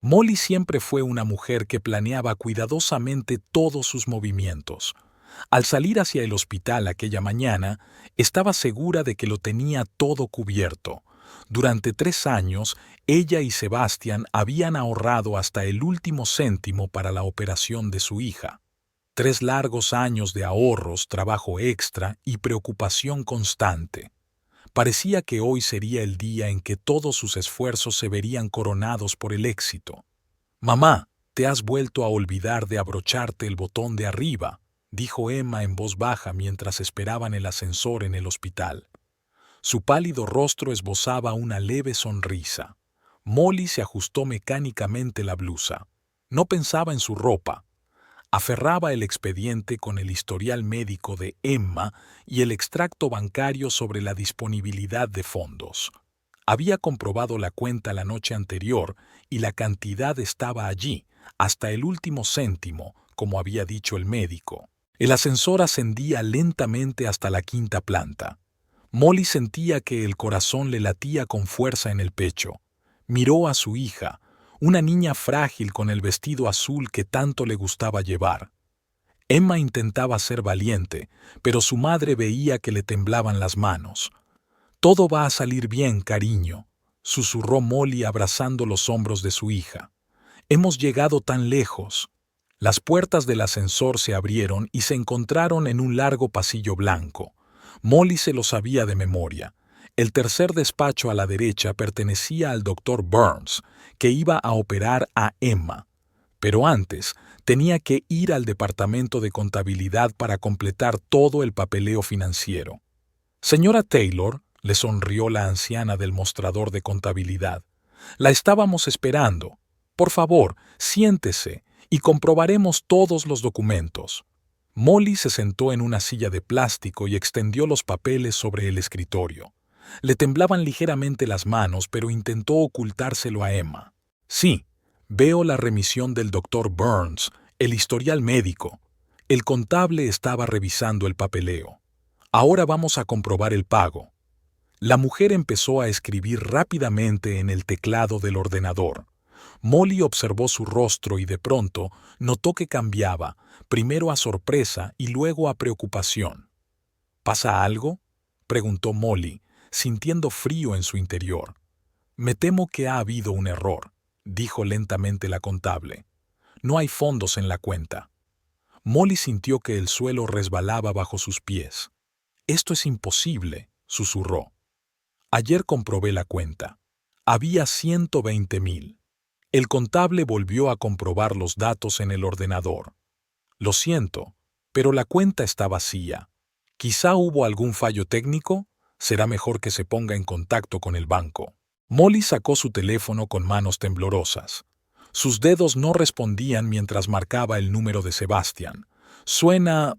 Molly siempre fue una mujer que planeaba cuidadosamente todos sus movimientos. Al salir hacia el hospital aquella mañana, estaba segura de que lo tenía todo cubierto. Durante 3 años, ella y Sebastian habían ahorrado hasta el último céntimo para la operación de su hija. 3 largos años de ahorros, trabajo extra y preocupación constante. Parecía que hoy sería el día en que todos sus esfuerzos se verían coronados por el éxito. «Mamá, te has vuelto a olvidar de abrocharte el botón de arriba», dijo Emma en voz baja mientras esperaban el ascensor en el hospital. Su pálido rostro esbozaba una leve sonrisa. Molly se ajustó mecánicamente la blusa. No pensaba en su ropa. Aferraba el expediente con el historial médico de Emma y el extracto bancario sobre la disponibilidad de fondos. Había comprobado la cuenta la noche anterior y la cantidad estaba allí, hasta el último céntimo, como había dicho el médico. El ascensor ascendía lentamente hasta la 5ª planta. Molly sentía que el corazón le latía con fuerza en el pecho. Miró a su hija, una niña frágil con el vestido azul que tanto le gustaba llevar. Emma intentaba ser valiente, pero su madre veía que le temblaban las manos. «Todo va a salir bien, cariño», susurró Molly abrazando los hombros de su hija. «Hemos llegado tan lejos». Las puertas del ascensor se abrieron y se encontraron en un largo pasillo blanco. Molly se lo sabía de memoria. El tercer despacho a la derecha pertenecía al doctor Burns, que iba a operar a Emma. Pero antes, tenía que ir al departamento de contabilidad para completar todo el papeleo financiero. «Señora Taylor», le sonrió la anciana del mostrador de contabilidad, «la estábamos esperando. Por favor, siéntese y comprobaremos todos los documentos». Molly se sentó en una silla de plástico y extendió los papeles sobre el escritorio. Le temblaban ligeramente las manos, pero intentó ocultárselo a Emma. «Sí, veo la remisión del doctor Burns, el historial médico». El contable estaba revisando el papeleo. «Ahora vamos a comprobar el pago». La mujer empezó a escribir rápidamente en el teclado del ordenador. Molly observó su rostro y de pronto notó que cambiaba, primero a sorpresa y luego a preocupación. «¿Pasa algo?», preguntó Molly, sintiendo frío en su interior. «Me temo que ha habido un error», dijo lentamente la contable. «No hay fondos en la cuenta». Molly sintió que el suelo resbalaba bajo sus pies. «Esto es imposible», susurró. «Ayer comprobé la cuenta. Había 120,000. El contable volvió a comprobar los datos en el ordenador. «Lo siento, pero la cuenta está vacía. Quizá hubo algún fallo técnico. Será mejor que se ponga en contacto con el banco». Molly sacó su teléfono con manos temblorosas. Sus dedos no respondían mientras marcaba el número de Sebastian. Suena...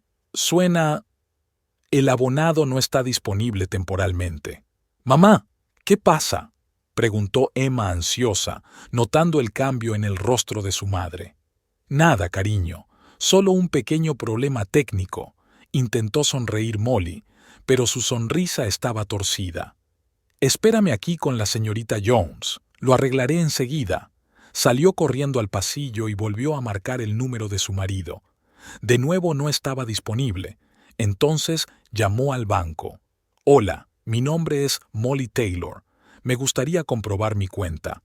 El abonado no está disponible temporalmente. «Mamá, ¿qué pasa?», preguntó Emma ansiosa, notando el cambio en el rostro de su madre. «Nada, cariño, solo un pequeño problema técnico», intentó sonreír Molly, pero su sonrisa estaba torcida. «Espérame aquí con la señorita Jones, lo arreglaré enseguida». Salió corriendo al pasillo y volvió a marcar el número de su marido. De nuevo no estaba disponible. Entonces llamó al banco. «Hola, mi nombre es Molly Taylor. Me gustaría comprobar mi cuenta».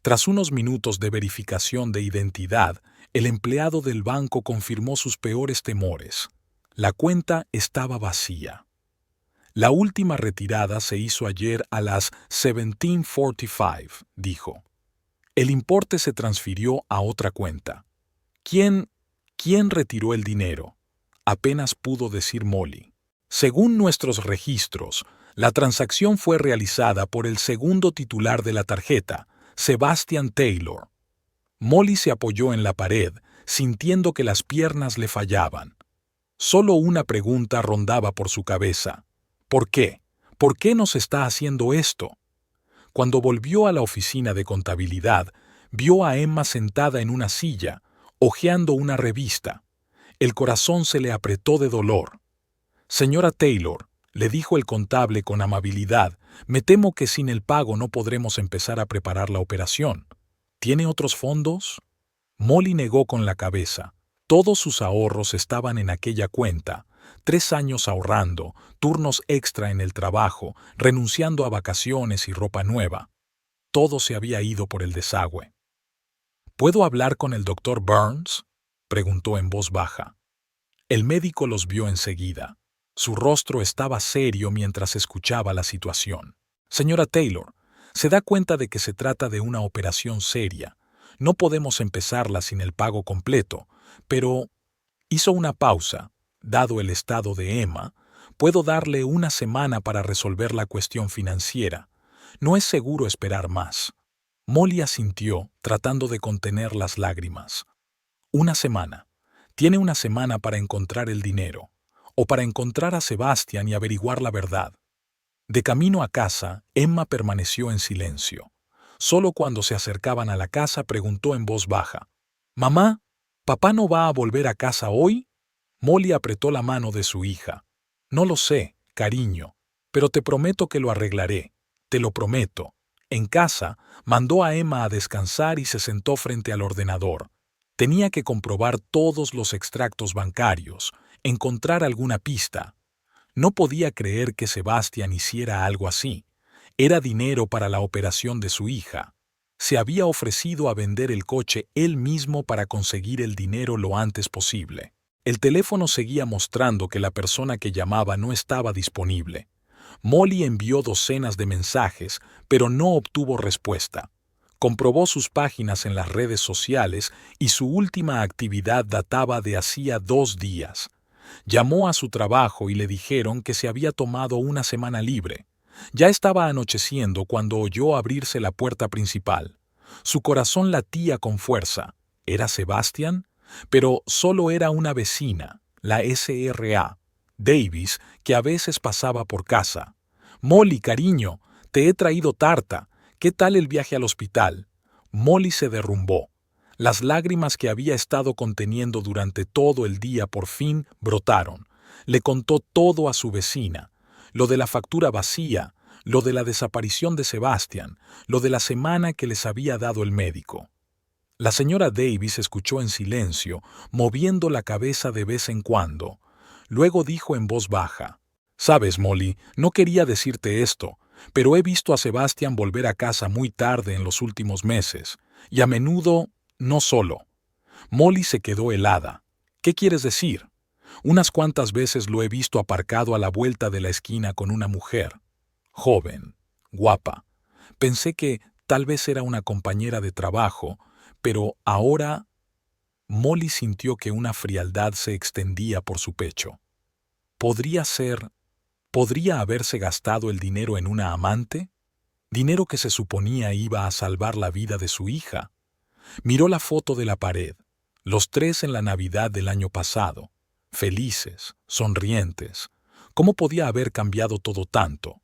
Tras unos minutos de verificación de identidad, el empleado del banco confirmó sus peores temores. La cuenta estaba vacía. «La última retirada se hizo ayer a las 17:45», dijo. «El importe se transfirió a otra cuenta». ¿Quién retiró el dinero?», apenas pudo decir Molly. «Según nuestros registros, la transacción fue realizada por el segundo titular de la tarjeta, Sebastian Taylor». Molly se apoyó en la pared, sintiendo que las piernas le fallaban. Solo una pregunta rondaba por su cabeza. ¿Por qué? ¿Por qué nos está haciendo esto? Cuando volvió a la oficina de contabilidad, vio a Emma sentada en una silla, hojeando una revista. El corazón se le apretó de dolor. «Señora Taylor», le dijo el contable con amabilidad, «me temo que sin el pago no podremos empezar a preparar la operación». ¿Tiene otros fondos? Molly negó con la cabeza. Todos sus ahorros estaban en aquella cuenta. 3 años ahorrando, turnos extra en el trabajo, renunciando a vacaciones y ropa nueva. Todo se había ido por el desagüe. ¿Puedo hablar con el doctor Burns?, preguntó en voz baja. El médico los vio enseguida. Su rostro estaba serio mientras escuchaba la situación. Señora Taylor, se da cuenta de que se trata de una operación seria. No podemos empezarla sin el pago completo, pero hizo una pausa. Dado el estado de Emma, puedo darle 1 semana para resolver la cuestión financiera. No es seguro esperar más. Molly asintió, tratando de contener las lágrimas. 1 semana. Tiene 1 semana para encontrar el dinero, o para encontrar a Sebastian y averiguar la verdad. De camino a casa, Emma permaneció en silencio. Solo cuando se acercaban a la casa preguntó en voz baja: «Mamá, ¿papá no va a volver a casa hoy?». Molly apretó la mano de su hija. «No lo sé, cariño, pero te prometo que lo arreglaré. Te lo prometo». En casa, mandó a Emma a descansar y se sentó frente al ordenador. Tenía que comprobar todos los extractos bancarios, encontrar alguna pista. No podía creer que Sebastian hiciera algo así. Era dinero para la operación de su hija. Se había ofrecido a vender el coche él mismo para conseguir el dinero lo antes posible. El teléfono seguía mostrando que la persona que llamaba no estaba disponible. Molly envió docenas de mensajes, pero no obtuvo respuesta. Comprobó sus páginas en las redes sociales y su última actividad databa de hacía 2 días. Llamó a su trabajo y le dijeron que se había tomado 1 semana libre. Ya estaba anocheciendo cuando oyó abrirse la puerta principal. Su corazón latía con fuerza. ¿Era Sebastian? Pero solo era una vecina, la S.R.A. Davis, que a veces pasaba por casa. «Molly, cariño, te he traído tarta. ¿Qué tal el viaje al hospital?». Molly se derrumbó. Las lágrimas que había estado conteniendo durante todo el día por fin brotaron. Le contó todo a su vecina. Lo de la factura vacía, lo de la desaparición de Sebastian, lo de la semana que les había dado el médico. La señora Davis escuchó en silencio, moviendo la cabeza de vez en cuando. Luego dijo en voz baja: «Sabes, Molly, no quería decirte esto, pero he visto a Sebastian volver a casa muy tarde en los últimos meses, y a menudo no solo». Molly se quedó helada. «¿Qué quieres decir?». «Unas cuantas veces lo he visto aparcado a la vuelta de la esquina con una mujer. Joven, guapa. Pensé que tal vez era una compañera de trabajo, pero ahora…». Molly sintió que una frialdad se extendía por su pecho. ¿Podría haberse gastado el dinero en una amante? Dinero que se suponía iba a salvar la vida de su hija. Miró la foto de la pared, los 3 en la Navidad del año pasado, felices, sonrientes. ¿Cómo podía haber cambiado todo tanto?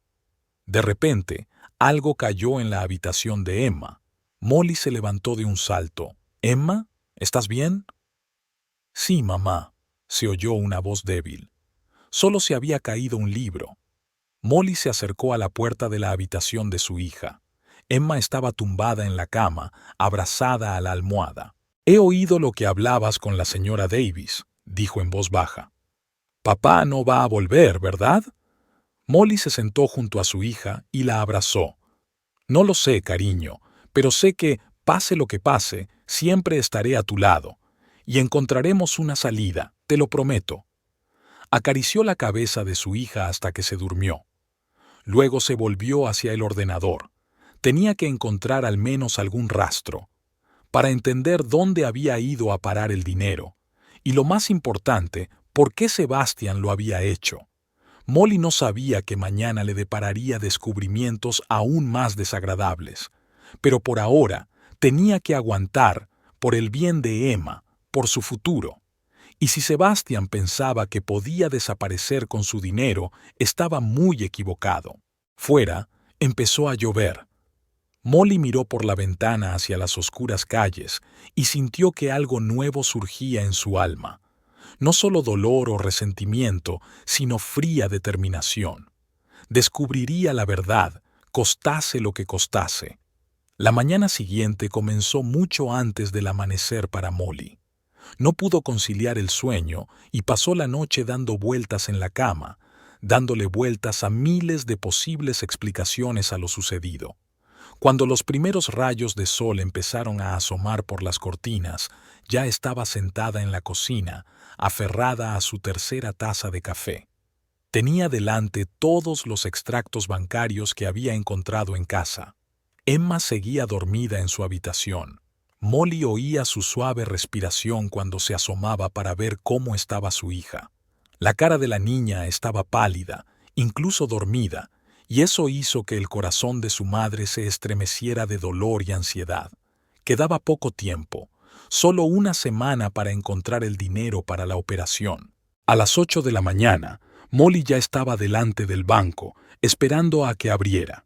De repente, algo cayó en la habitación de Emma. Molly se levantó de un salto. «¿Emma? ¿Estás bien?». «Sí, mamá», se oyó una voz débil. Solo se había caído un libro. Molly se acercó a la puerta de la habitación de su hija. Emma estaba tumbada en la cama, abrazada a la almohada. «He oído lo que hablabas con la señora Davis», dijo en voz baja. «Papá no va a volver, ¿verdad?». Molly se sentó junto a su hija y la abrazó. «No lo sé, cariño, pero sé que, pase lo que pase, siempre estaré a tu lado. Y encontraremos una salida, te lo prometo». Acarició la cabeza de su hija hasta que se durmió. Luego se volvió hacia el ordenador. Tenía que encontrar al menos algún rastro, para entender dónde había ido a parar el dinero. Y lo más importante, por qué Sebastian lo había hecho. Molly no sabía que mañana le depararía descubrimientos aún más desagradables. Pero por ahora tenía que aguantar, por el bien de Emma, por su futuro. Y si Sebastian pensaba que podía desaparecer con su dinero, estaba muy equivocado. Fuera, empezó a llover. Molly miró por la ventana hacia las oscuras calles y sintió que algo nuevo surgía en su alma. No solo dolor o resentimiento, sino fría determinación. Descubriría la verdad, costase lo que costase. La mañana siguiente comenzó mucho antes del amanecer para Molly. No pudo conciliar el sueño y pasó la noche dando vueltas en la cama, dándole vueltas a miles de posibles explicaciones a lo sucedido. Cuando los primeros rayos de sol empezaron a asomar por las cortinas, ya estaba sentada en la cocina, aferrada a su tercera taza de café. Tenía delante todos los extractos bancarios que había encontrado en casa. Emma seguía dormida en su habitación. Molly oía su suave respiración cuando se asomaba para ver cómo estaba su hija. La cara de la niña estaba pálida, incluso dormida, y eso hizo que el corazón de su madre se estremeciera de dolor y ansiedad. Quedaba poco tiempo, solo una semana para encontrar el dinero para la operación. A las 8 de la mañana, Molly ya estaba delante del banco, esperando a que abriera.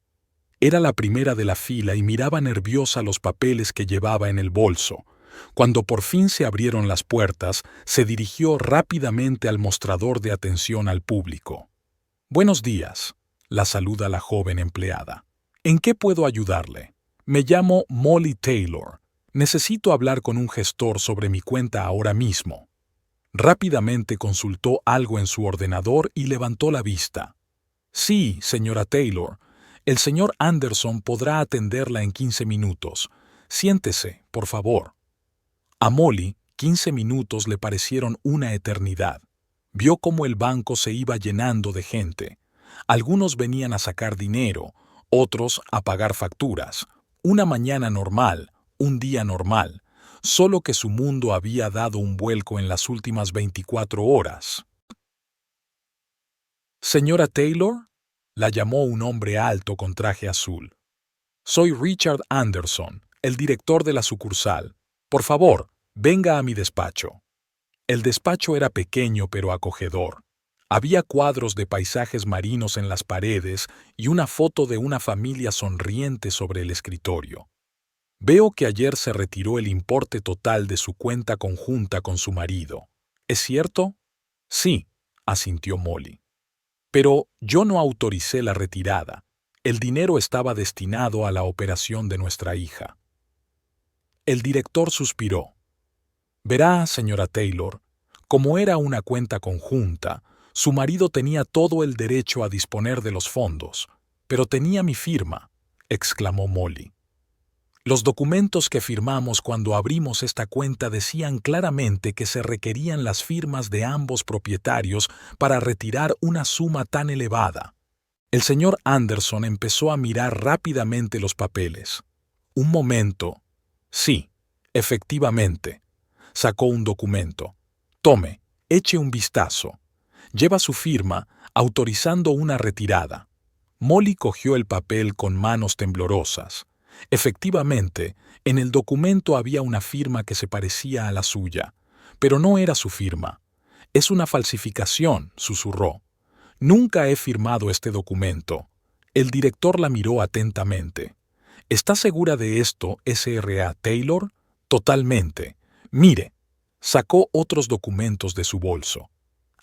Era la primera de la fila y miraba nerviosa los papeles que llevaba en el bolso. Cuando por fin se abrieron las puertas, se dirigió rápidamente al mostrador de atención al público. «Buenos días», la saluda la joven empleada. «¿En qué puedo ayudarle? Me llamo Molly Taylor. Necesito hablar con un gestor sobre mi cuenta ahora mismo». Rápidamente consultó algo en su ordenador y levantó la vista. «Sí, señora Taylor. El señor Anderson podrá atenderla en 15 minutos. Siéntese, por favor». A Molly, 15 minutos le parecieron una eternidad. Vio cómo el banco se iba llenando de gente. Algunos venían a sacar dinero, otros a pagar facturas. Una mañana normal, un día normal, solo que su mundo había dado un vuelco en las últimas 24 horas. «¿Señora Taylor?», la llamó un hombre alto con traje azul. «Soy Richard Anderson, el director de la sucursal. Por favor, venga a mi despacho». El despacho era pequeño pero acogedor. Había cuadros de paisajes marinos en las paredes y una foto de una familia sonriente sobre el escritorio. «Veo que ayer se retiró el importe total de su cuenta conjunta con su marido. ¿Es cierto?». «Sí», asintió Molly. «Pero yo no autoricé la retirada. El dinero estaba destinado a la operación de nuestra hija». El director suspiró. «Verá, señora Taylor, como era una cuenta conjunta, su marido tenía todo el derecho a disponer de los fondos, pero tenía mi firma», exclamó Molly. «Los documentos que firmamos cuando abrimos esta cuenta decían claramente que se requerían las firmas de ambos propietarios para retirar una suma tan elevada». El señor Anderson empezó a mirar rápidamente los papeles. Un momento. «Sí, efectivamente». Sacó un documento. «Tome, eche un vistazo. Lleva su firma, autorizando una retirada». Molly cogió el papel con manos temblorosas. Efectivamente, en el documento había una firma que se parecía a la suya, pero no era su firma. «Es una falsificación», susurró. «Nunca he firmado este documento». El director la miró atentamente. «¿Está segura de esto, S.R.A. Taylor?» «Totalmente. Mire». Sacó otros documentos de su bolso.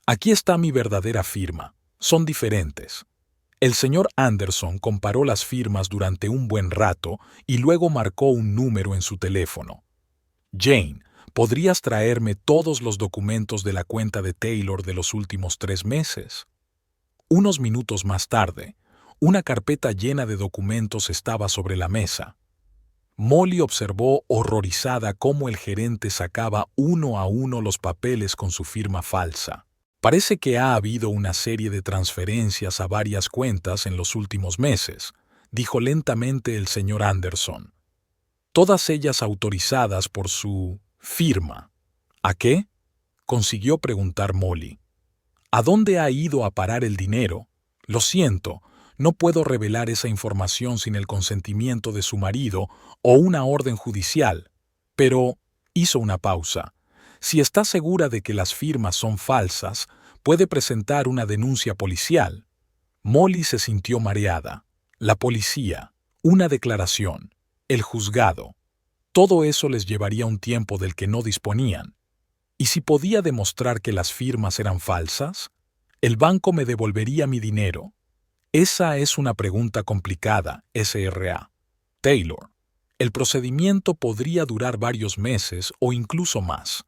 «Aquí está mi verdadera firma. Son diferentes». El señor Anderson comparó las firmas durante un buen rato y luego marcó un número en su teléfono. «Jane, ¿podrías traerme todos los documentos de la cuenta de Taylor de los últimos 3 meses?» Unos minutos más tarde, una carpeta llena de documentos estaba sobre la mesa. Molly observó horrorizada cómo el gerente sacaba uno a uno los papeles con su firma falsa. «Parece que ha habido una serie de transferencias a varias cuentas en los últimos meses», dijo lentamente el señor Anderson. «Todas ellas autorizadas por su firma». «¿A qué?», consiguió preguntar Molly. «¿A dónde ha ido a parar el dinero? Lo siento, no puedo revelar esa información sin el consentimiento de su marido o una orden judicial». «Pero», hizo una pausa, «si está segura de que las firmas son falsas, puede presentar una denuncia policial». Molly se sintió mareada. La policía, una declaración, el juzgado. Todo eso les llevaría un tiempo del que no disponían. ¿Y si podía demostrar que las firmas eran falsas? ¿El banco me devolvería mi dinero? Esa es una pregunta complicada, S.R.A. Taylor. El procedimiento podría durar varios meses o incluso más.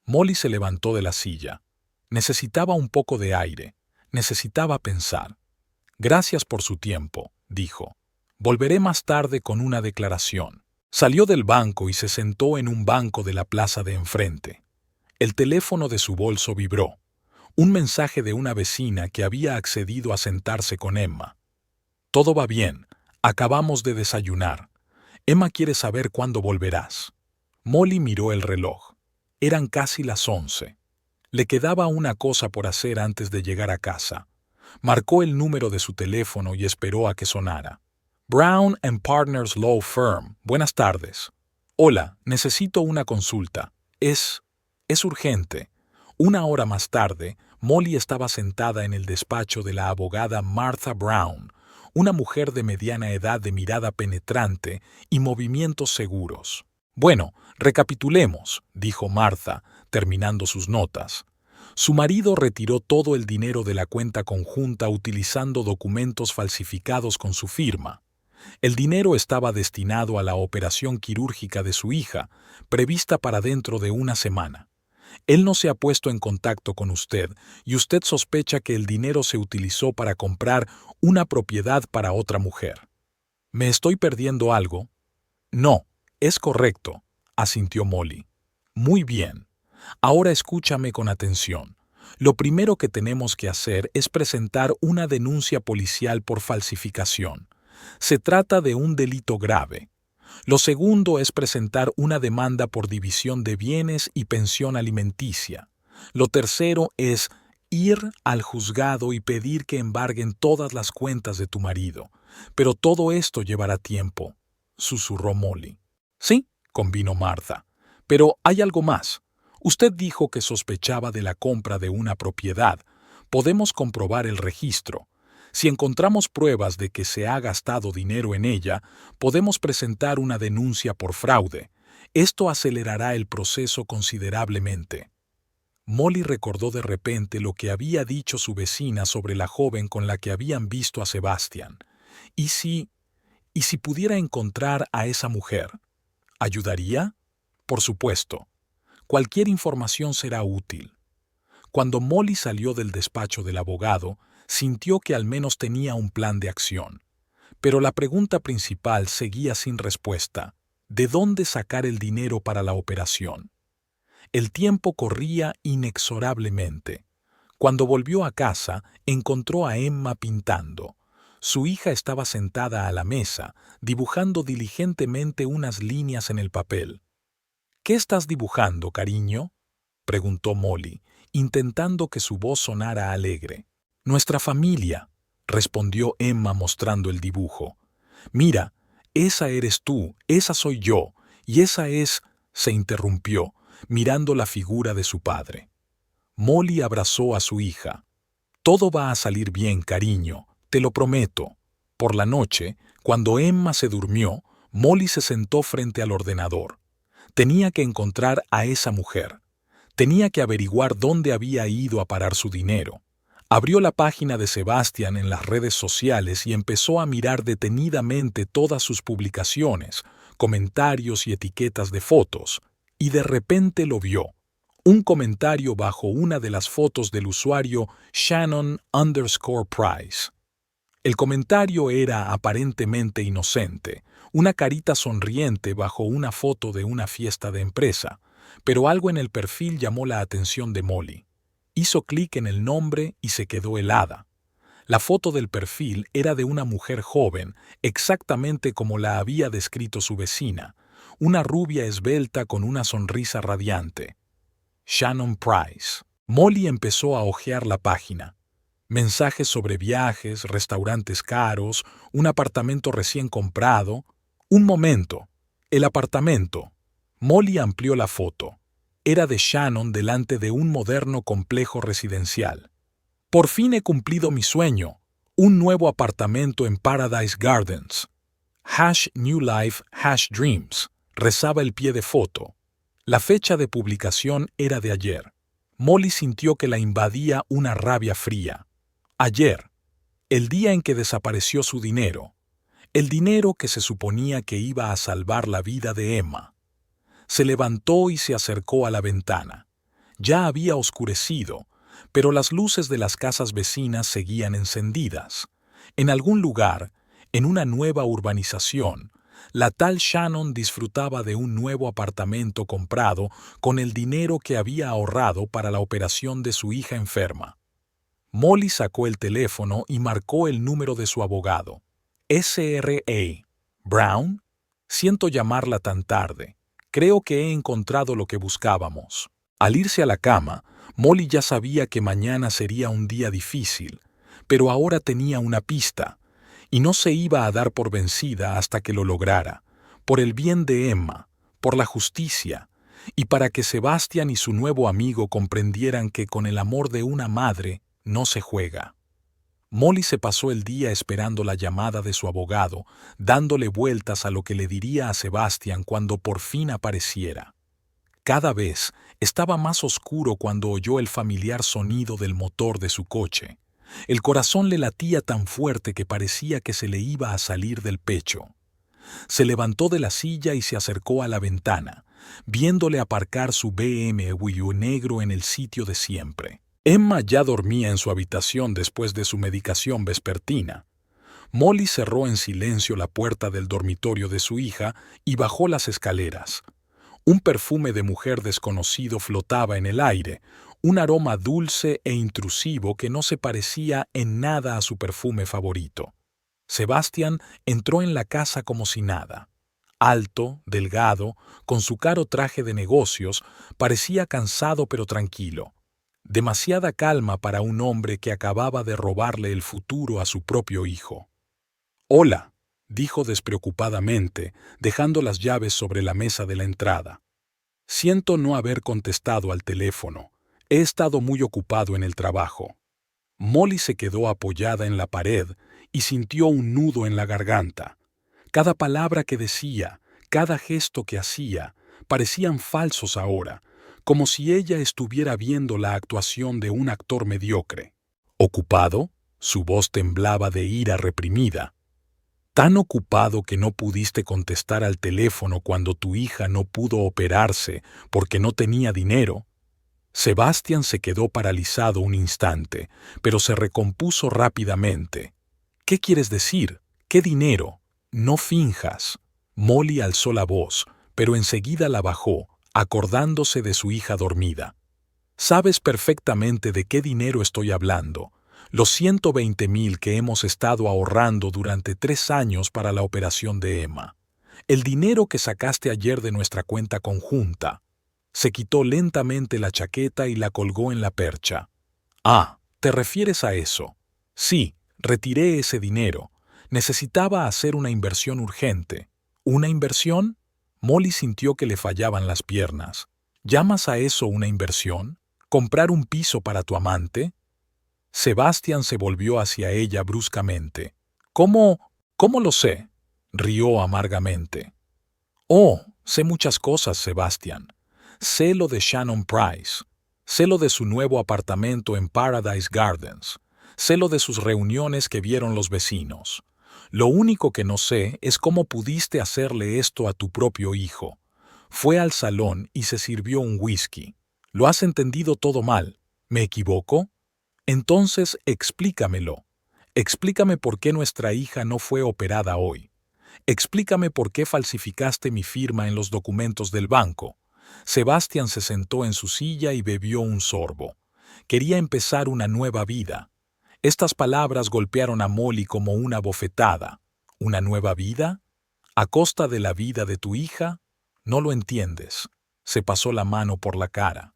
Molly se levantó de la silla. Necesitaba un poco de aire. Necesitaba pensar. Gracias por su tiempo, dijo. Volveré más tarde con una declaración. Salió del banco y se sentó en un banco de la plaza de enfrente. El teléfono de su bolso vibró. Un mensaje de una vecina que había accedido a sentarse con Emma. Todo va bien. Acabamos de desayunar. Emma quiere saber cuándo volverás. Molly miró el reloj. Eran casi las 11. Le quedaba una cosa por hacer antes de llegar a casa. Marcó el número de su teléfono y esperó a que sonara. Brown & Partners Law Firm. Buenas tardes. Hola, necesito una consulta. Es urgente. Una hora más tarde, Molly estaba sentada en el despacho de la abogada Martha Brown, una mujer de mediana edad de mirada penetrante y movimientos seguros. Bueno, recapitulemos, dijo Martha, terminando sus notas. Su marido retiró todo el dinero de la cuenta conjunta utilizando documentos falsificados con su firma. El dinero estaba destinado a la operación quirúrgica de su hija, prevista para dentro de una semana. Él no se ha puesto en contacto con usted y usted sospecha que el dinero se utilizó para comprar una propiedad para otra mujer. ¿Me estoy perdiendo algo? No, es correcto, asintió Molly. Muy bien. Ahora escúchame con atención. Lo primero que tenemos que hacer es presentar una denuncia policial por falsificación. Se trata de un delito grave. Lo segundo es presentar una demanda por división de bienes y pensión alimenticia. Lo tercero es ir al juzgado y pedir que embarguen todas las cuentas de tu marido. Pero todo esto llevará tiempo, susurró Molly. Sí, convino Martha. Pero hay algo más. Usted dijo que sospechaba de la compra de una propiedad. Podemos comprobar el registro. Si encontramos pruebas de que se ha gastado dinero en ella, podemos presentar una denuncia por fraude. Esto acelerará el proceso considerablemente. Molly recordó de repente lo que había dicho su vecina sobre la joven con la que habían visto a Sebastian. ¿Y si pudiera encontrar a esa mujer? ¿Ayudaría? Por supuesto. Cualquier información será útil. Cuando Molly salió del despacho del abogado, sintió que al menos tenía un plan de acción. Pero la pregunta principal seguía sin respuesta. ¿De dónde sacar el dinero para la operación? El tiempo corría inexorablemente. Cuando volvió a casa, encontró a Emma pintando. Su hija estaba sentada a la mesa, dibujando diligentemente unas líneas en el papel. ¿Qué estás dibujando, cariño?, preguntó Molly, intentando que su voz sonara alegre. Nuestra familia, respondió Emma mostrando el dibujo. Mira, esa eres tú, esa soy yo, y esa es, se interrumpió, mirando la figura de su padre. Molly abrazó a su hija. Todo va a salir bien, cariño, te lo prometo. Por la noche, cuando Emma se durmió, Molly se sentó frente al ordenador. Tenía que encontrar a esa mujer. Tenía que averiguar dónde había ido a parar su dinero. Abrió la página de Sebastian en las redes sociales y empezó a mirar detenidamente todas sus publicaciones, comentarios y etiquetas de fotos, y de repente lo vio. Un comentario bajo una de las fotos del usuario Shannon_Price. El comentario era aparentemente inocente, una carita sonriente bajo una foto de una fiesta de empresa, pero algo en el perfil llamó la atención de Molly. Hizo clic en el nombre y se quedó helada. La foto del perfil era de una mujer joven, exactamente como la había descrito su vecina, una rubia esbelta con una sonrisa radiante. Shannon Price. Molly empezó a hojear la página. Mensajes sobre viajes, restaurantes caros, un apartamento recién comprado. Un momento. El apartamento. Molly amplió la foto. Era de Shannon delante de un moderno complejo residencial. Por fin he cumplido mi sueño. Un nuevo apartamento en Paradise Gardens. #NewLife #Dreams. Rezaba el pie de foto. La fecha de publicación era de ayer. Molly sintió que la invadía una rabia fría. Ayer. El día en que desapareció su dinero. El dinero que se suponía que iba a salvar la vida de Emma. Se levantó y se acercó a la ventana. Ya había oscurecido, pero las luces de las casas vecinas seguían encendidas. En algún lugar, en una nueva urbanización, la tal Shannon disfrutaba de un nuevo apartamento comprado con el dinero que había ahorrado para la operación de su hija enferma. Molly sacó el teléfono y marcó el número de su abogado. S.R.A. ¿Brown? Siento llamarla tan tarde. Creo que he encontrado lo que buscábamos. Al irse a la cama, Molly ya sabía que mañana sería un día difícil, pero ahora tenía una pista, y no se iba a dar por vencida hasta que lo lograra, por el bien de Emma, por la justicia, y para que Sebastian y su nuevo amigo comprendieran que con el amor de una madre no se juega. Molly se pasó el día esperando la llamada de su abogado, dándole vueltas a lo que le diría a Sebastian cuando por fin apareciera. Cada vez estaba más oscuro cuando oyó el familiar sonido del motor de su coche. El corazón le latía tan fuerte que parecía que se le iba a salir del pecho. Se levantó de la silla y se acercó a la ventana, viéndole aparcar su BMW negro en el sitio de siempre. Emma ya dormía en su habitación después de su medicación vespertina. Molly cerró en silencio la puerta del dormitorio de su hija y bajó las escaleras. Un perfume de mujer desconocido flotaba en el aire, un aroma dulce e intrusivo que no se parecía en nada a su perfume favorito. Sebastian entró en la casa como si nada. Alto, delgado, con su caro traje de negocios, parecía cansado pero tranquilo. Demasiada calma para un hombre que acababa de robarle el futuro a su propio hijo. «Hola», dijo despreocupadamente, dejando las llaves sobre la mesa de la entrada. «Siento no haber contestado al teléfono. He estado muy ocupado en el trabajo». Molly se quedó apoyada en la pared y sintió un nudo en la garganta. Cada palabra que decía, cada gesto que hacía, parecían falsos ahora, como si ella estuviera viendo la actuación de un actor mediocre. ¿Ocupado? Su voz temblaba de ira reprimida. ¿Tan ocupado que no pudiste contestar al teléfono cuando tu hija no pudo operarse porque no tenía dinero? Sebastian se quedó paralizado un instante, pero se recompuso rápidamente. ¿Qué quieres decir? ¿Qué dinero? No finjas. Molly alzó la voz, pero enseguida la bajó, acordándose de su hija dormida. Sabes perfectamente de qué dinero estoy hablando. Los 120,000 que hemos estado ahorrando durante 3 años para la operación de Emma. El dinero que sacaste ayer de nuestra cuenta conjunta. Se quitó lentamente la chaqueta y la colgó en la percha. Ah, ¿te refieres a eso? Sí, retiré ese dinero. Necesitaba hacer una inversión urgente. ¿Una inversión? Molly sintió que le fallaban las piernas. ¿Llamas a eso una inversión? ¿Comprar un piso para tu amante? Sebastian se volvió hacia ella bruscamente. ¿Cómo lo sé? Rió amargamente. Oh, sé muchas cosas, Sebastian. Sé lo de Shannon Price. Sé lo de su nuevo apartamento en Paradise Gardens. Sé lo de sus reuniones que vieron los vecinos. Lo único que no sé es cómo pudiste hacerle esto a tu propio hijo. Fue al salón y se sirvió un whisky. Lo has entendido todo mal. ¿Me equivoco? Entonces explícamelo. Explícame por qué nuestra hija no fue operada hoy. Explícame por qué falsificaste mi firma en los documentos del banco. Sebastian se sentó en su silla y bebió un sorbo. Quería empezar una nueva vida. Estas palabras golpearon a Molly como una bofetada. ¿Una nueva vida? ¿A costa de la vida de tu hija? No lo entiendes. Se pasó la mano por la cara.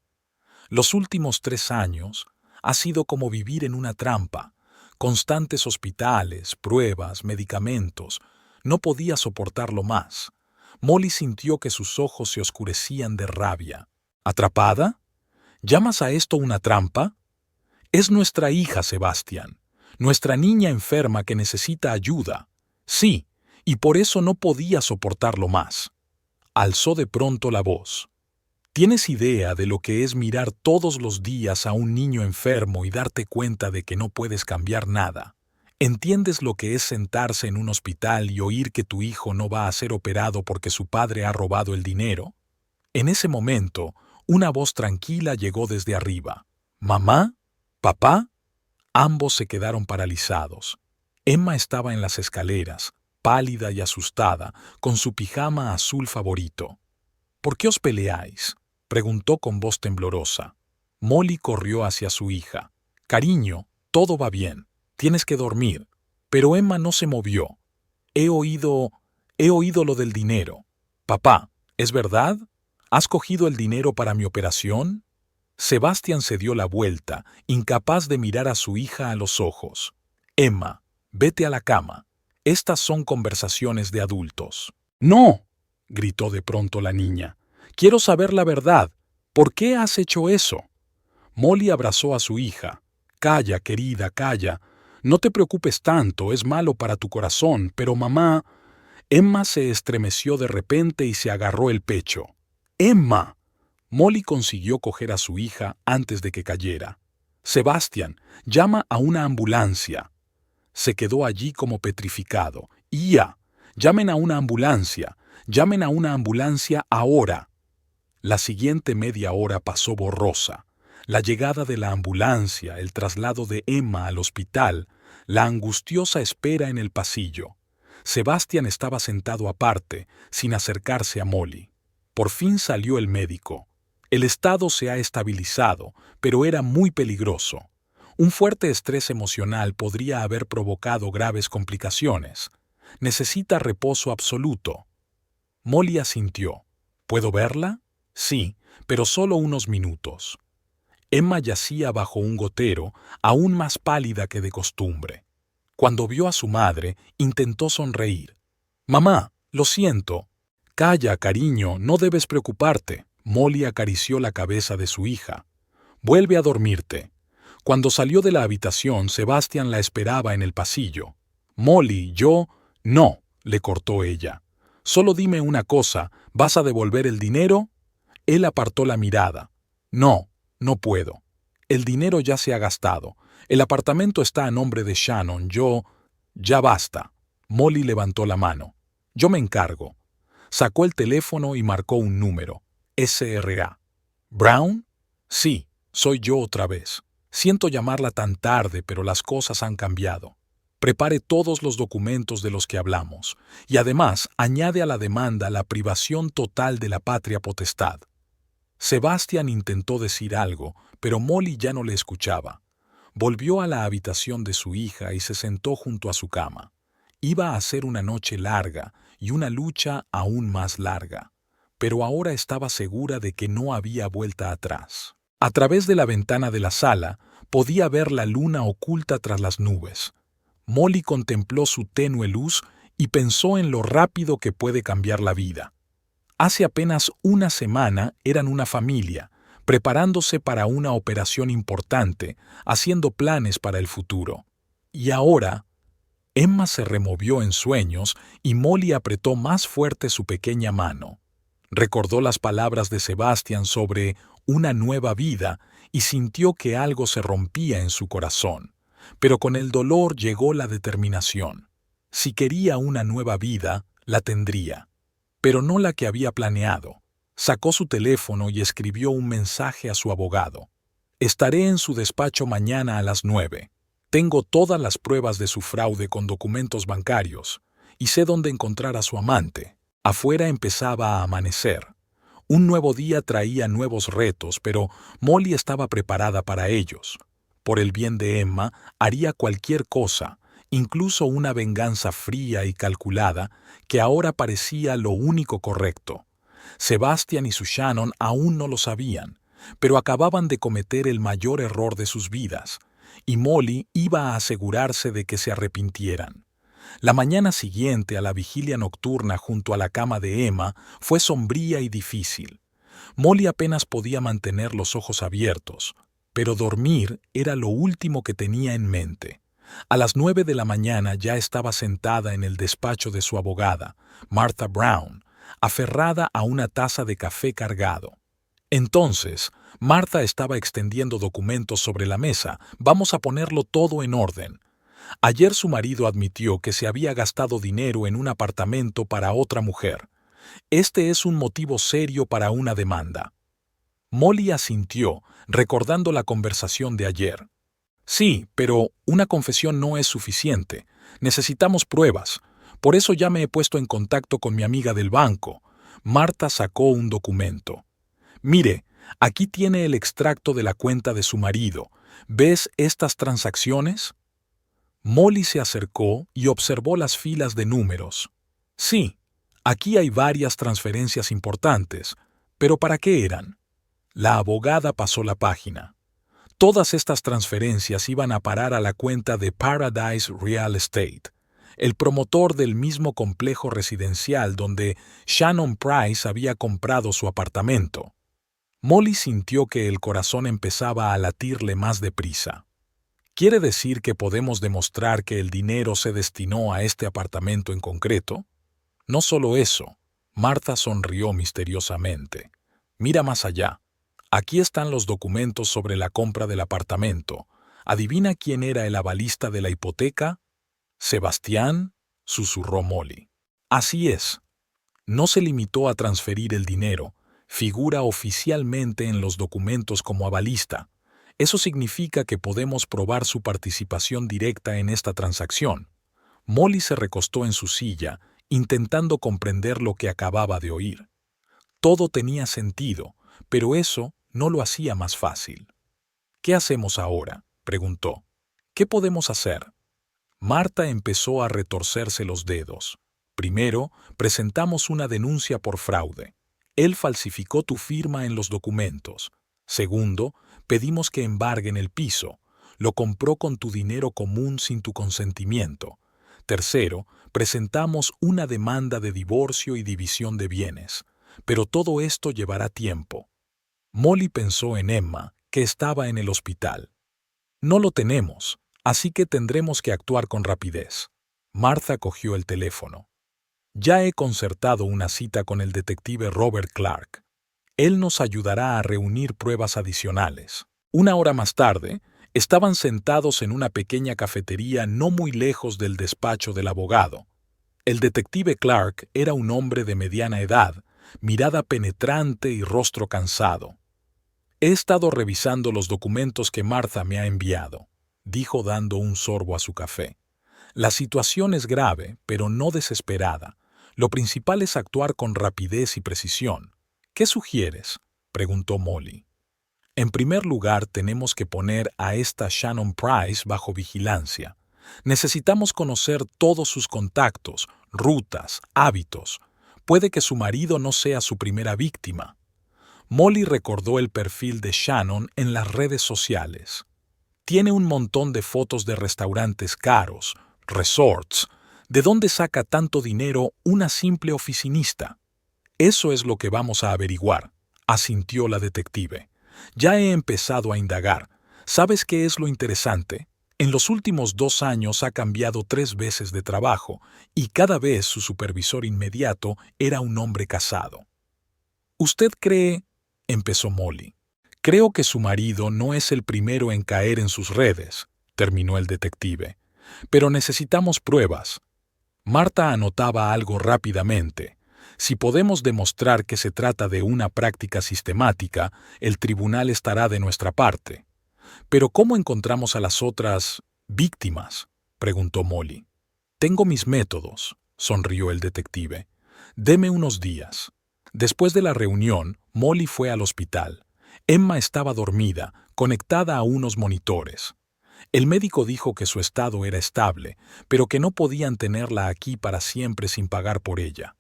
Los últimos 3 años ha sido como vivir en una trampa. Constantes hospitales, pruebas, medicamentos. No podía soportarlo más. Molly sintió que sus ojos se oscurecían de rabia. ¿Atrapada? ¿Llamas a esto una trampa? Es nuestra hija, Sebastian. Nuestra niña enferma que necesita ayuda. Sí, y por eso no podía soportarlo más. Alzó de pronto la voz. ¿Tienes idea de lo que es mirar todos los días a un niño enfermo y darte cuenta de que no puedes cambiar nada? ¿Entiendes lo que es sentarse en un hospital y oír que tu hijo no va a ser operado porque su padre ha robado el dinero? En ese momento, una voz tranquila llegó desde arriba. ¿Mamá? ¿Papá? Ambos se quedaron paralizados. Emma estaba en las escaleras, pálida y asustada, con su pijama azul favorito. ¿Por qué os peleáis?, preguntó con voz temblorosa. Molly corrió hacia su hija. Cariño, todo va bien. Tienes que dormir. Pero Emma no se movió. He oído lo del dinero. Papá, ¿es verdad? ¿Has cogido el dinero para mi operación? Sebastián se dio la vuelta, incapaz de mirar a su hija a los ojos. Emma, vete a la cama. Estas son conversaciones de adultos. No, gritó de pronto la niña. Quiero saber la verdad. ¿Por qué has hecho eso? Molly abrazó a su hija. Calla, querida, calla. No te preocupes tanto, es malo para tu corazón, pero mamá... Emma se estremeció de repente y se agarró el pecho. ¡Emma! Molly consiguió coger a su hija antes de que cayera. Sebastián, llama a una ambulancia. Se quedó allí como petrificado. ¡Ya! ¡Llamen a una ambulancia! ¡Llamen a una ambulancia ahora! La siguiente media hora pasó borrosa. La llegada de la ambulancia, el traslado de Emma al hospital, la angustiosa espera en el pasillo. Sebastián estaba sentado aparte, sin acercarse a Molly. Por fin salió el médico. El estado se ha estabilizado, pero era muy peligroso. Un fuerte estrés emocional podría haber provocado graves complicaciones. Necesita reposo absoluto. Molly asintió. ¿Puedo verla? Sí, pero solo unos minutos. Emma yacía bajo un gotero, aún más pálida que de costumbre. Cuando vio a su madre, intentó sonreír. «Mamá, lo siento». «Calla, cariño, no debes preocuparte». Molly acarició la cabeza de su hija. «Vuelve a dormirte». Cuando salió de la habitación, Sebastián la esperaba en el pasillo. «Molly, yo...» «No», le cortó ella. «Solo dime una cosa, ¿vas a devolver el dinero?» Él apartó la mirada. «No, no puedo. El dinero ya se ha gastado. El apartamento está a nombre de Shannon. Yo... Ya basta». Molly levantó la mano. «Yo me encargo». Sacó el teléfono y marcó un número. SRA. «¿Brown?» «Sí, soy yo otra vez. Siento llamarla tan tarde, pero las cosas han cambiado. Prepare todos los documentos de los que hablamos, y además añade a la demanda la privación total de la patria potestad». Sebastián intentó decir algo, pero Molly ya no le escuchaba. Volvió a la habitación de su hija y se sentó junto a su cama. Iba a ser una noche larga y una lucha aún más larga, pero ahora estaba segura de que no había vuelta atrás. A través de la ventana de la sala podía ver la luna oculta tras las nubes. Molly contempló su tenue luz y pensó en lo rápido que puede cambiar la vida. Hace apenas una semana eran una familia, preparándose para una operación importante, haciendo planes para el futuro. Y ahora, Emma se removió en sueños y Molly apretó más fuerte su pequeña mano. Recordó las palabras de Sebastián sobre una nueva vida y sintió que algo se rompía en su corazón. Pero con el dolor llegó la determinación. Si quería una nueva vida, la tendría. Pero no la que había planeado. Sacó su teléfono y escribió un mensaje a su abogado. «Estaré en su despacho mañana a las 9. Tengo todas las pruebas de su fraude con documentos bancarios y sé dónde encontrar a su amante». Afuera empezaba a amanecer. Un nuevo día traía nuevos retos, pero Molly estaba preparada para ellos. Por el bien de Emma, haría cualquier cosa, incluso una venganza fría y calculada, que ahora parecía lo único correcto. Sebastián y su Shannon aún no lo sabían, pero acababan de cometer el mayor error de sus vidas, y Molly iba a asegurarse de que se arrepintieran. La mañana siguiente a la vigilia nocturna junto a la cama de Emma fue sombría y difícil. Molly apenas podía mantener los ojos abiertos, pero dormir era lo último que tenía en mente. A las 9 de la mañana ya estaba sentada en el despacho de su abogada, Martha Brown, aferrada a una taza de café cargado. Entonces, Martha estaba extendiendo documentos sobre la mesa. «Vamos a ponerlo todo en orden». Ayer su marido admitió que se había gastado dinero en un apartamento para otra mujer. Este es un motivo serio para una demanda. Molly asintió, recordando la conversación de ayer. Sí, pero una confesión no es suficiente. Necesitamos pruebas. Por eso ya me he puesto en contacto con mi amiga del banco. Marta sacó un documento. Mire, aquí tiene el extracto de la cuenta de su marido. ¿Ves estas transacciones? Molly se acercó y observó las filas de números. Sí, aquí hay varias transferencias importantes, pero ¿para qué eran? La abogada pasó la página. Todas estas transferencias iban a parar a la cuenta de Paradise Real Estate, el promotor del mismo complejo residencial donde Shannon Price había comprado su apartamento. Molly sintió que el corazón empezaba a latirle más deprisa. ¿Quiere decir que podemos demostrar que el dinero se destinó a este apartamento en concreto? No solo eso. Martha sonrió misteriosamente. Mira más allá. Aquí están los documentos sobre la compra del apartamento. ¿Adivina quién era el avalista de la hipoteca? ¿Sebastián?, susurró Molly. Así es. No se limitó a transferir el dinero. Figura oficialmente en los documentos como avalista. Eso significa que podemos probar su participación directa en esta transacción. Molly se recostó en su silla, intentando comprender lo que acababa de oír. Todo tenía sentido, pero eso no lo hacía más fácil. ¿Qué hacemos ahora?, preguntó. ¿Qué podemos hacer? Marta empezó a retorcerse los dedos. Primero, presentamos una denuncia por fraude. Él falsificó tu firma en los documentos. Segundo, pedimos que embarguen el piso. Lo compró con tu dinero común sin tu consentimiento. Tercero, presentamos una demanda de divorcio y división de bienes. Pero todo esto llevará tiempo. Molly pensó en Emma, que estaba en el hospital. No lo tenemos, así que tendremos que actuar con rapidez. Martha cogió el teléfono. Ya he concertado una cita con el detective Robert Clark. Él nos ayudará a reunir pruebas adicionales. Una hora más tarde, estaban sentados en una pequeña cafetería no muy lejos del despacho del abogado. El detective Clark era un hombre de mediana edad, mirada penetrante y rostro cansado. He estado revisando los documentos que Martha me ha enviado, dijo dando un sorbo a su café. La situación es grave, pero no desesperada. Lo principal es actuar con rapidez y precisión. ¿Qué sugieres?, preguntó Molly. En primer lugar, tenemos que poner a esta Shannon Price bajo vigilancia. Necesitamos conocer todos sus contactos, rutas, hábitos. Puede que su marido no sea su primera víctima. Molly recordó el perfil de Shannon en las redes sociales. Tiene un montón de fotos de restaurantes caros, resorts. ¿De dónde saca tanto dinero una simple oficinista? Eso es lo que vamos a averiguar, asintió la detective. Ya he empezado a indagar. ¿Sabes qué es lo interesante? En los últimos 2 años ha cambiado 3 veces de trabajo y cada vez su supervisor inmediato era un hombre casado. ¿Usted cree? Empezó Molly. Creo que su marido no es el primero en caer en sus redes, terminó el detective. Pero necesitamos pruebas. Marta anotaba algo rápidamente. Si podemos demostrar que se trata de una práctica sistemática, el tribunal estará de nuestra parte. ¿Pero cómo encontramos a las otras víctimas?, preguntó Molly. Tengo mis métodos, sonrió el detective. Deme unos días. Después de la reunión, Molly fue al hospital. Emma estaba dormida, conectada a unos monitores. El médico dijo que su estado era estable, pero que no podían tenerla aquí para siempre sin pagar por ella.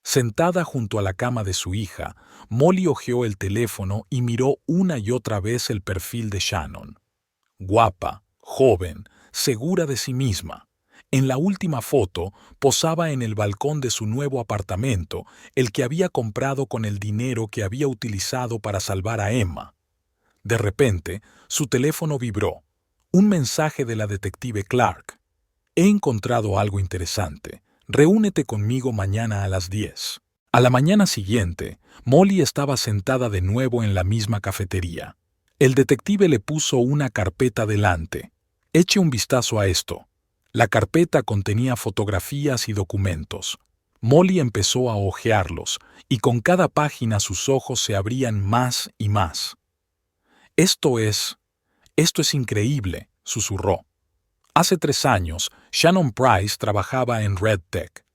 Sentada junto a la cama de su hija, Molly hojeó el teléfono y miró una y otra vez el perfil de Shannon. Guapa, joven, segura de sí misma. En la última foto, posaba en el balcón de su nuevo apartamento, el que había comprado con el dinero que había utilizado para salvar a Emma. De repente, su teléfono vibró. Un mensaje de la detective Clark. He encontrado algo interesante. Reúnete conmigo mañana a las 10. A la mañana siguiente, Molly estaba sentada de nuevo en la misma cafetería. El detective le puso una carpeta delante. Eche un vistazo a esto. La carpeta contenía fotografías y documentos. Molly empezó a hojearlos, y con cada página sus ojos se abrían más y más. Esto es increíble, susurró. Hace 3 años, Shannon Price trabajaba en RedTech.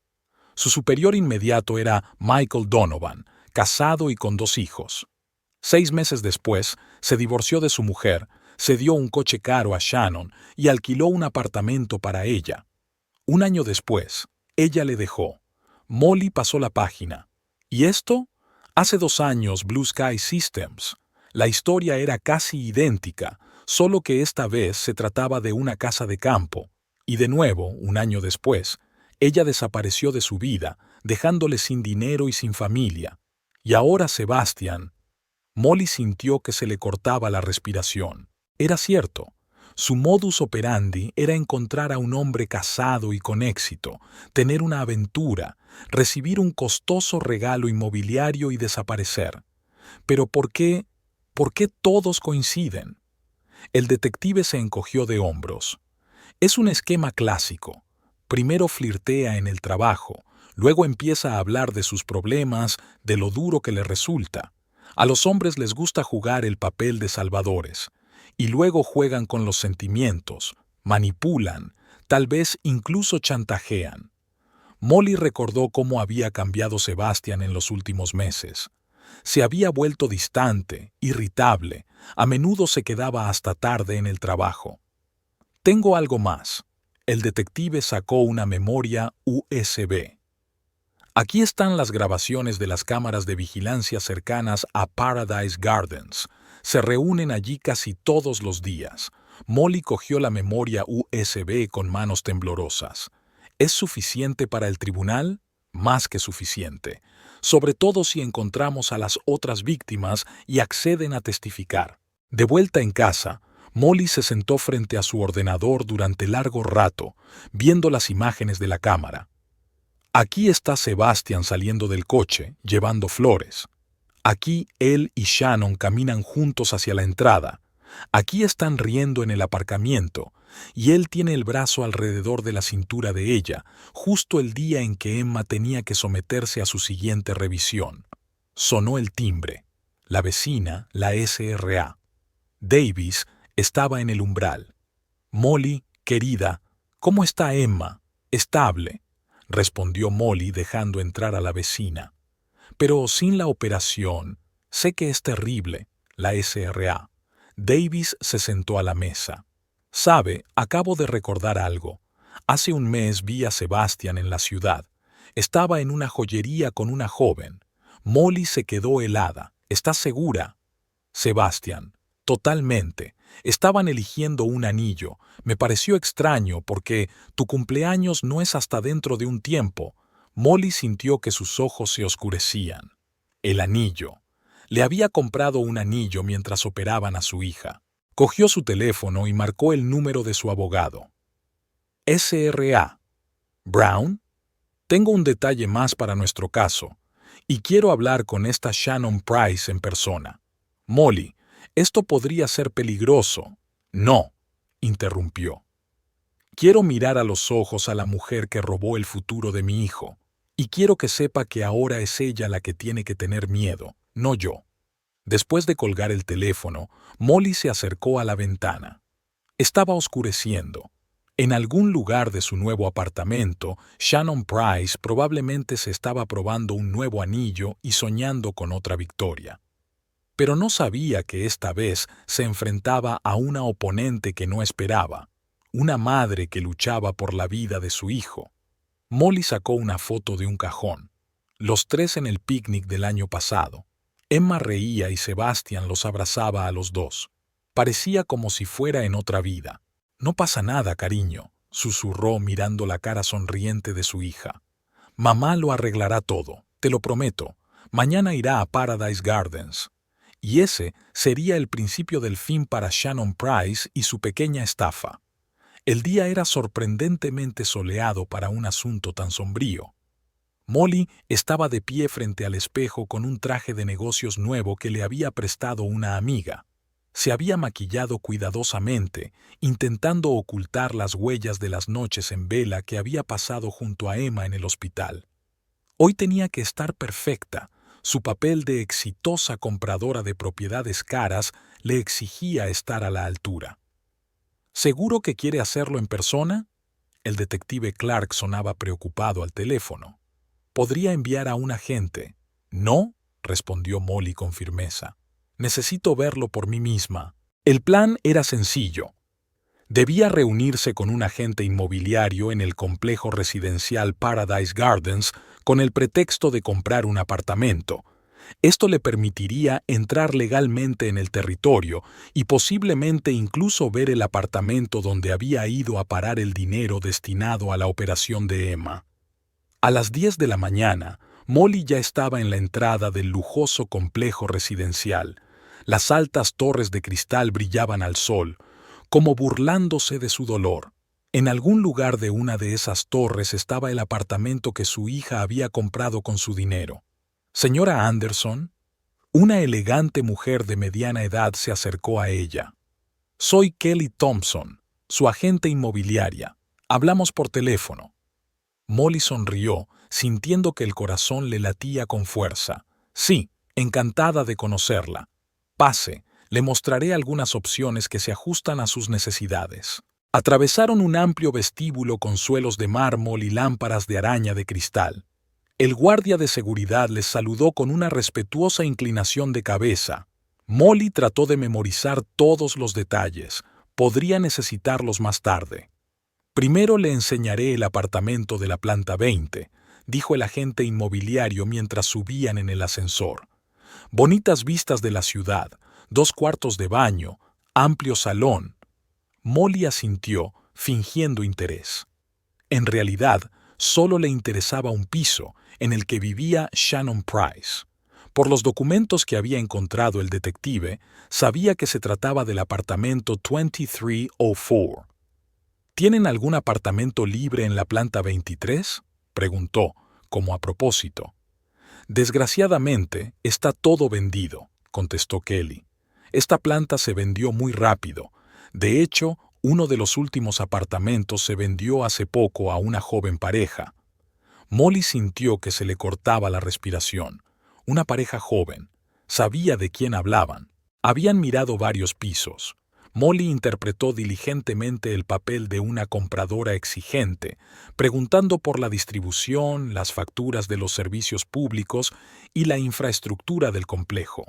Su superior inmediato era Michael Donovan, casado y con 2 hijos. 6 meses después, se divorció de su mujer, se dio un coche caro a Shannon y alquiló un apartamento para ella. 1 año después, ella le dejó. Molly pasó la página. ¿Y esto? Hace 2 años, Blue Sky Systems. La historia era casi idéntica, solo que esta vez se trataba de una casa de campo. Y de nuevo, 1 año después, ella desapareció de su vida, dejándole sin dinero y sin familia. Y ahora Sebastian. Molly sintió que se le cortaba la respiración. Era cierto. Su modus operandi era encontrar a un hombre casado y con éxito, tener una aventura, recibir un costoso regalo inmobiliario y desaparecer. Pero ¿por qué todos coinciden? El detective se encogió de hombros. Es un esquema clásico. Primero flirtea en el trabajo, luego empieza a hablar de sus problemas, de lo duro que le resulta. A los hombres les gusta jugar el papel de salvadores, y luego juegan con los sentimientos, manipulan, tal vez incluso chantajean. Molly recordó cómo había cambiado Sebastian en los últimos meses. Se había vuelto distante, irritable, a menudo se quedaba hasta tarde en el trabajo. Tengo algo más. El detective sacó una memoria USB. Aquí están las grabaciones de las cámaras de vigilancia cercanas a Paradise Gardens. Se reúnen allí casi todos los días. Molly cogió la memoria USB con manos temblorosas. ¿Es suficiente para el tribunal? Más que suficiente. Sobre todo si encontramos a las otras víctimas y acceden a testificar. De vuelta en casa, Molly se sentó frente a su ordenador durante largo rato, viendo las imágenes de la cámara. Aquí está Sebastian saliendo del coche, llevando flores. Aquí él y Shannon caminan juntos hacia la entrada. Aquí están riendo en el aparcamiento, y él tiene el brazo alrededor de la cintura de ella, justo el día en que Emma tenía que someterse a su siguiente revisión. Sonó el timbre. La vecina, la SRA. Davis estaba en el umbral. «Molly, querida, ¿cómo está Emma? Estable», respondió Molly dejando entrar a la vecina. «Pero sin la operación, sé que es terrible», la SRA. Davis se sentó a la mesa. «Sabe, acabo de recordar algo. Hace un mes vi a Sebastian en la ciudad. Estaba en una joyería con una joven. Molly se quedó helada. ¿Estás segura?» «Sebastian, totalmente. Estaban eligiendo un anillo. Me pareció extraño porque tu cumpleaños no es hasta dentro de un tiempo». Molly sintió que sus ojos se oscurecían. El anillo. Le había comprado un anillo mientras operaban a su hija. Cogió su teléfono y marcó el número de su abogado. SRA. ¿Brown? Tengo un detalle más para nuestro caso, y quiero hablar con esta Shannon Price en persona. Molly, esto podría ser peligroso. No, interrumpió. Quiero mirar a los ojos a la mujer que robó el futuro de mi hijo, y quiero que sepa que ahora es ella la que tiene que tener miedo, no yo. Después de colgar el teléfono, Molly se acercó a la ventana. Estaba oscureciendo. En algún lugar de su nuevo apartamento, Shannon Price probablemente se estaba probando un nuevo anillo y soñando con otra victoria. Pero no sabía que esta vez se enfrentaba a una oponente que no esperaba, una madre que luchaba por la vida de su hijo. Molly sacó una foto de un cajón. Los 3 en el picnic del año pasado. Emma reía y Sebastian los abrazaba a los 2. Parecía como si fuera en otra vida. «No pasa nada, cariño», susurró mirando la cara sonriente de su hija. «Mamá lo arreglará todo, te lo prometo. Mañana irá a Paradise Gardens». Y ese sería el principio del fin para Shannon Price y su pequeña estafa. El día era sorprendentemente soleado para un asunto tan sombrío. Molly estaba de pie frente al espejo con un traje de negocios nuevo que le había prestado una amiga. Se había maquillado cuidadosamente, intentando ocultar las huellas de las noches en vela que había pasado junto a Emma en el hospital. Hoy tenía que estar perfecta. Su papel de exitosa compradora de propiedades caras le exigía estar a la altura. ¿Seguro que quiere hacerlo en persona? El detective Clark sonaba preocupado al teléfono. Podría enviar a un agente. No, respondió Molly con firmeza. Necesito verlo por mí misma. El plan era sencillo. Debía reunirse con un agente inmobiliario en el complejo residencial Paradise Gardens con el pretexto de comprar un apartamento. Esto le permitiría entrar legalmente en el territorio y posiblemente incluso ver el apartamento donde había ido a parar el dinero destinado a la operación de Emma. A las 10 de la mañana, Molly ya estaba en la entrada del lujoso complejo residencial. Las altas torres de cristal brillaban al sol, como burlándose de su dolor. En algún lugar de una de esas torres estaba el apartamento que su hija había comprado con su dinero. Señora Anderson, una elegante mujer de mediana edad se acercó a ella. Soy Kelly Thompson, su agente inmobiliaria. Hablamos por teléfono. Molly sonrió, sintiendo que el corazón le latía con fuerza. Sí, encantada de conocerla. Pase, le mostraré algunas opciones que se ajustan a sus necesidades. Atravesaron un amplio vestíbulo con suelos de mármol y lámparas de araña de cristal. El guardia de seguridad les saludó con una respetuosa inclinación de cabeza. Molly trató de memorizar todos los detalles. Podría necesitarlos más tarde. Primero le enseñaré el apartamento de la planta 20, dijo el agente inmobiliario mientras subían en el ascensor. Bonitas vistas de la ciudad, 2 cuartos de baño, amplio salón. Molly asintió, fingiendo interés. En realidad, solo le interesaba un piso, en el que vivía Shannon Price. Por los documentos que había encontrado el detective, sabía que se trataba del apartamento 2304. ¿Tienen algún apartamento libre en la planta 23? Preguntó, como a propósito. Desgraciadamente, está todo vendido, contestó Kelly. Esta planta se vendió muy rápido. De hecho, uno de los últimos apartamentos se vendió hace poco a una joven pareja. Molly sintió que se le cortaba la respiración. Una pareja joven. Sabía de quién hablaban. Habían mirado varios pisos. Molly interpretó diligentemente el papel de una compradora exigente, preguntando por la distribución, las facturas de los servicios públicos y la infraestructura del complejo.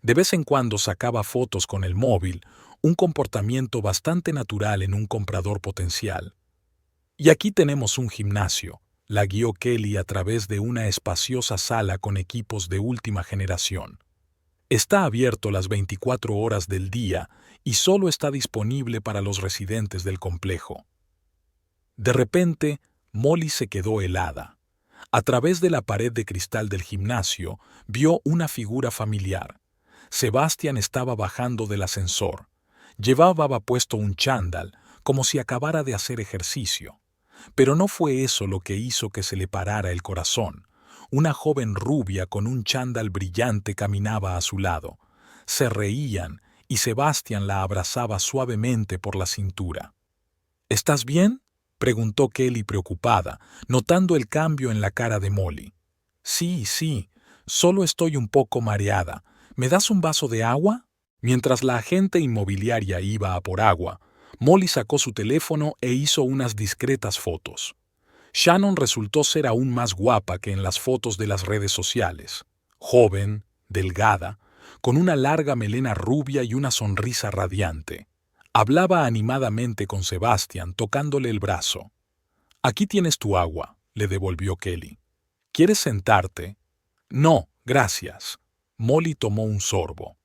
De vez en cuando sacaba fotos con el móvil, un comportamiento bastante natural en un comprador potencial. Y aquí tenemos un gimnasio. La guió Kelly a través de una espaciosa sala con equipos de última generación. Está abierto las 24 horas del día y solo está disponible para los residentes del complejo. De repente, Molly se quedó helada. A través de la pared de cristal del gimnasio, vio una figura familiar. Sebastian estaba bajando del ascensor. Llevaba puesto un chándal, como si acabara de hacer ejercicio. Pero no fue eso lo que hizo que se le parara el corazón. Una joven rubia con un chándal brillante caminaba a su lado. Se reían y Sebastian la abrazaba suavemente por la cintura. ¿Estás bien?, preguntó Kelly preocupada, notando el cambio en la cara de Molly. Sí, solo estoy un poco mareada. ¿Me das un vaso de agua? Mientras la agente inmobiliaria iba a por agua, Molly sacó su teléfono e hizo unas discretas fotos. Shannon resultó ser aún más guapa que en las fotos de las redes sociales. Joven, delgada, con una larga melena rubia y una sonrisa radiante. Hablaba animadamente con Sebastian, tocándole el brazo. «Aquí tienes tu agua», le devolvió Kelly. «¿Quieres sentarte?» «No, gracias». Molly tomó un sorbo.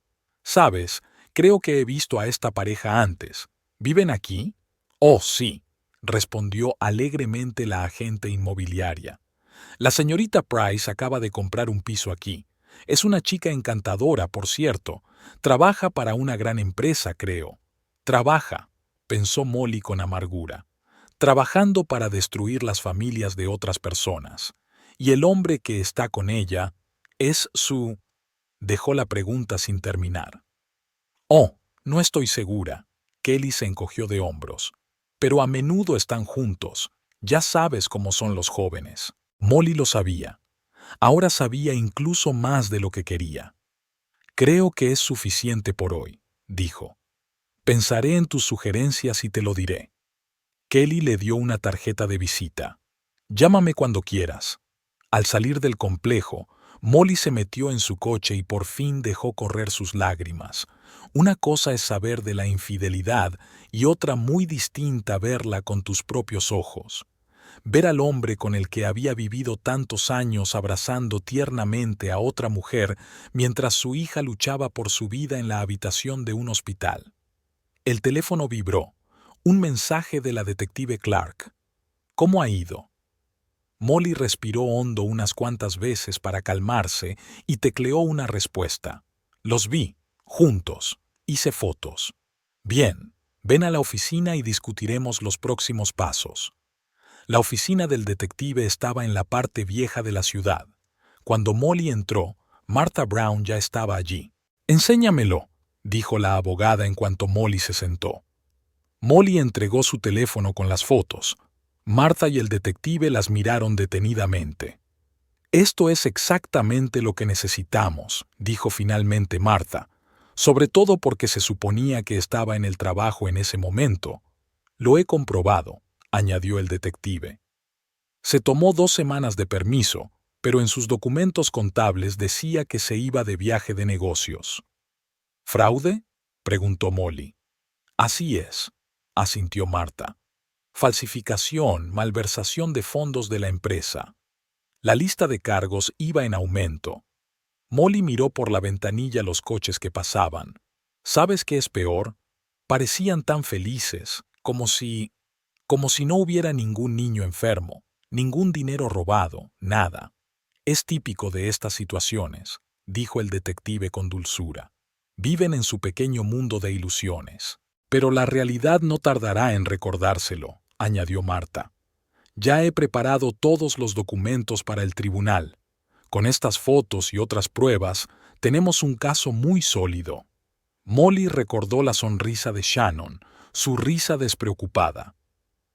«Sabes, creo que he visto a esta pareja antes. ¿Viven aquí?» «Oh, sí», respondió alegremente la agente inmobiliaria. «La señorita Price acaba de comprar un piso aquí. Es una chica encantadora, por cierto. Trabaja para una gran empresa, creo». «Trabaja», pensó Molly con amargura, «trabajando para destruir las familias de otras personas. Y el hombre que está con ella es su...» Dejó la pregunta sin terminar. «Oh, No estoy segura. Kelly se encogió de hombros. Pero a menudo están juntos. Ya sabes cómo son los jóvenes. Molly lo sabía. Ahora sabía incluso más de lo que quería. Creo que es suficiente por hoy, dijo. Pensaré en tus sugerencias y te lo diré. Kelly le dio una tarjeta de visita. Llámame cuando quieras. Al salir del complejo, Molly se metió en su coche y por fin dejó correr sus lágrimas. Una cosa es saber de la infidelidad y otra muy distinta verla con tus propios ojos. Ver al hombre con el que había vivido tantos años abrazando tiernamente a otra mujer mientras su hija luchaba por su vida en la habitación de un hospital. El teléfono vibró. Un mensaje de la detective Clark. ¿Cómo ha ido? Molly respiró hondo unas cuantas veces para calmarse y tecleó una respuesta. Los vi, juntos. Hice fotos. Bien, ven a la oficina y discutiremos los próximos pasos. La oficina del detective estaba en la parte vieja de la ciudad. Cuando Molly entró, Martha Brown ya estaba allí. «Enséñamelo», dijo la abogada en cuanto Molly se sentó. Molly entregó su teléfono con las fotos. Martha y el detective las miraron detenidamente. «Esto es exactamente lo que necesitamos», dijo finalmente Martha, sobre todo porque se suponía que estaba en el trabajo en ese momento. «Lo he comprobado», añadió el detective. Se tomó 2 semanas de permiso, pero en sus documentos contables decía que se iba de viaje de negocios. ¿Fraude?, preguntó Molly. Así es, asintió Martha. Falsificación, malversación de fondos de la empresa. La lista de cargos iba en aumento. Molly miró por la ventanilla los coches que pasaban. ¿Sabes qué es peor? Parecían tan felices, como si no hubiera ningún niño enfermo, ningún dinero robado, nada. Es típico de estas situaciones, dijo el detective con dulzura. Viven en su pequeño mundo de ilusiones. Pero la realidad no tardará en recordárselo, añadió Martha. Ya he preparado todos los documentos para el tribunal. Con estas fotos y otras pruebas, tenemos un caso muy sólido. Molly recordó la sonrisa de Shannon, su risa despreocupada.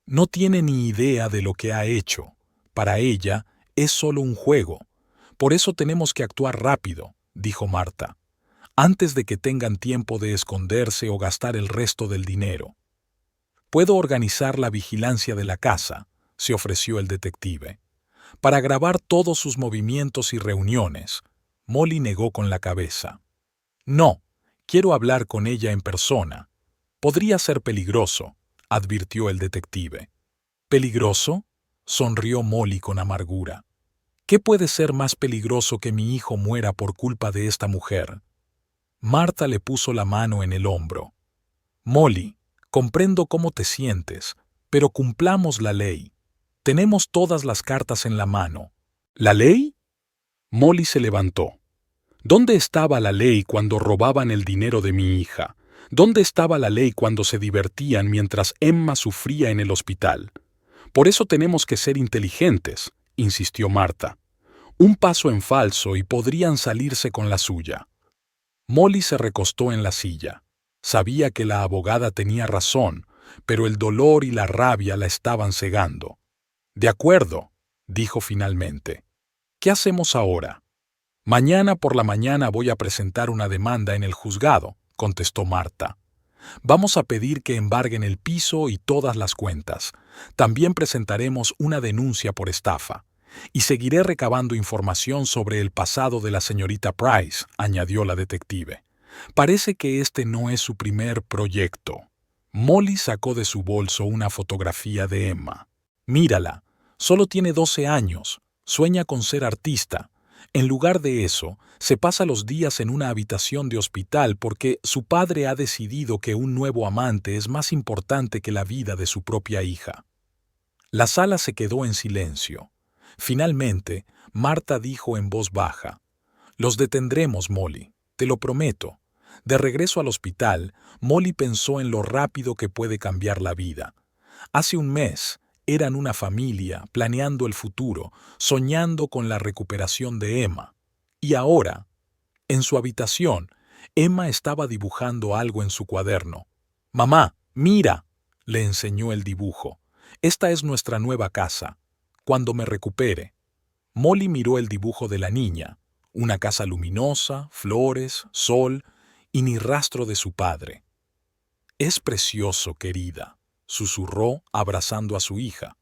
No tiene ni idea de lo que ha hecho. Para ella es solo un juego. Por eso tenemos que actuar rápido, dijo Martha, antes de que tengan tiempo de esconderse o gastar el resto del dinero. Puedo organizar la vigilancia de la casa, se ofreció el detective, para grabar todos sus movimientos y reuniones. Molly negó con la cabeza. No, quiero hablar con ella en persona. Podría ser peligroso, advirtió el detective. ¿Peligroso?, sonrió Molly con amargura. ¿Qué puede ser más peligroso que mi hijo muera por culpa de esta mujer? Martha le puso la mano en el hombro. Molly, comprendo cómo te sientes, pero cumplamos la ley. Tenemos todas las cartas en la mano. ¿La ley? Molly se levantó. ¿Dónde estaba la ley cuando robaban el dinero de mi hija? ¿Dónde estaba la ley cuando se divertían mientras Emma sufría en el hospital? Por eso tenemos que ser inteligentes, insistió Martha. Un paso en falso y podrían salirse con la suya. Molly se recostó en la silla. Sabía que la abogada tenía razón, pero el dolor y la rabia la estaban cegando. «De acuerdo», dijo finalmente. «¿Qué hacemos ahora?» «Mañana por la mañana voy a presentar una demanda en el juzgado», contestó Martha. «Vamos a pedir que embarguen el piso y todas las cuentas. También presentaremos una denuncia por estafa. Y seguiré recabando información sobre el pasado de la señorita Price», añadió la detective. «Parece que este no es su primer proyecto». Molly sacó de su bolso una fotografía de Emma. «Mírala, solo tiene 12 años, sueña con ser artista. En lugar de eso, se pasa los días en una habitación de hospital porque su padre ha decidido que un nuevo amante es más importante que la vida de su propia hija». La sala se quedó en silencio. Finalmente, Martha dijo en voz baja: «Los detendremos, Molly, te lo prometo». De regreso al hospital, Molly pensó en lo rápido que puede cambiar la vida. Hace un mes, eran una familia, planeando el futuro, soñando con la recuperación de Emma. Y ahora, en su habitación, Emma estaba dibujando algo en su cuaderno. «Mamá, mira», le enseñó el dibujo. «Esta es nuestra nueva casa. Cuando me recupere». Molly miró el dibujo de la niña. Una casa luminosa, flores, sol y ni rastro de su padre. «Es precioso, querida», susurró abrazando a su hija.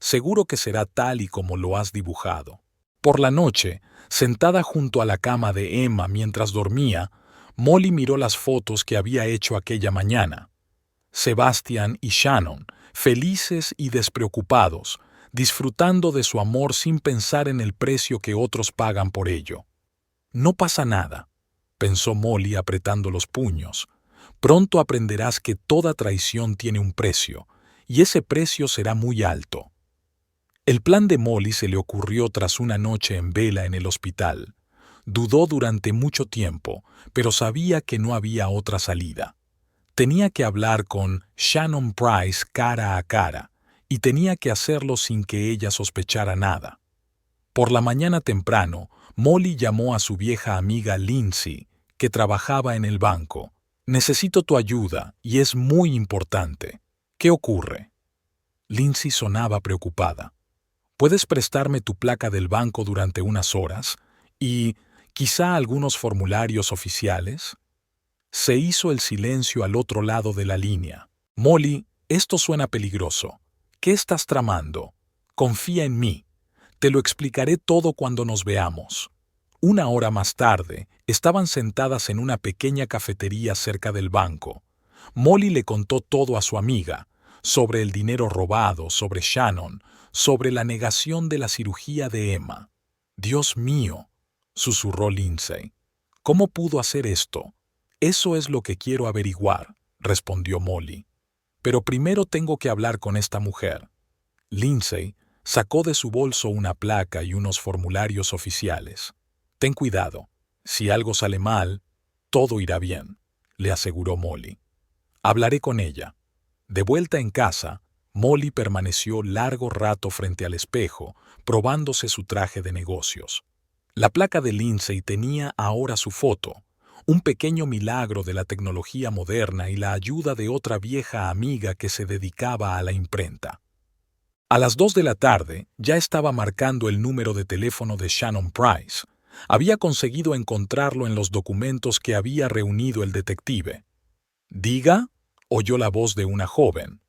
«Seguro que será tal y como lo has dibujado». Por la noche, sentada junto a la cama de Emma mientras dormía, Molly miró las fotos que había hecho aquella mañana. Sebastian y Shannon, felices y despreocupados, disfrutando de su amor sin pensar en el precio que otros pagan por ello. «No pasa nada», pensó Molly apretando los puños. «Pronto aprenderás que toda traición tiene un precio, y ese precio será muy alto». El plan de Molly se le ocurrió tras una noche en vela en el hospital. Dudó durante mucho tiempo, pero sabía que no había otra salida. Tenía que hablar con Shannon Price cara a cara, y tenía que hacerlo sin que ella sospechara nada. Por la mañana temprano, Molly llamó a su vieja amiga Lindsay, que trabajaba en el banco. «Necesito tu ayuda, y es muy importante. ¿Qué ocurre?» Lindsay sonaba preocupada. «¿Puedes prestarme tu placa del banco durante unas horas? Y quizá algunos formularios oficiales». Se hizo el silencio al otro lado de la línea. «Molly, esto suena peligroso. ¿Qué estás tramando? Confía en mí. Te lo explicaré todo cuando nos veamos». Una hora más tarde, estaban sentadas en una pequeña cafetería cerca del banco. Molly le contó todo a su amiga, sobre el dinero robado, sobre Shannon, sobre la negación de la cirugía de Emma. «Dios mío», susurró Lindsay. «¿Cómo pudo hacer esto?» «Eso es lo que quiero averiguar», respondió Molly. «Pero primero tengo que hablar con esta mujer». Lindsay sacó de su bolso una placa y unos formularios oficiales. «Ten cuidado. Si algo sale mal, todo irá bien», le aseguró Molly. «Hablaré con ella». De vuelta en casa, Molly permaneció largo rato frente al espejo, probándose su traje de negocios. La placa de Lindsay tenía ahora su foto, un pequeño milagro de la tecnología moderna y la ayuda de otra vieja amiga que se dedicaba a la imprenta. A las 2 de la tarde ya estaba marcando el número de teléfono de Shannon Price. Había conseguido encontrarlo en los documentos que había reunido el detective. «Diga», oyó la voz de una joven.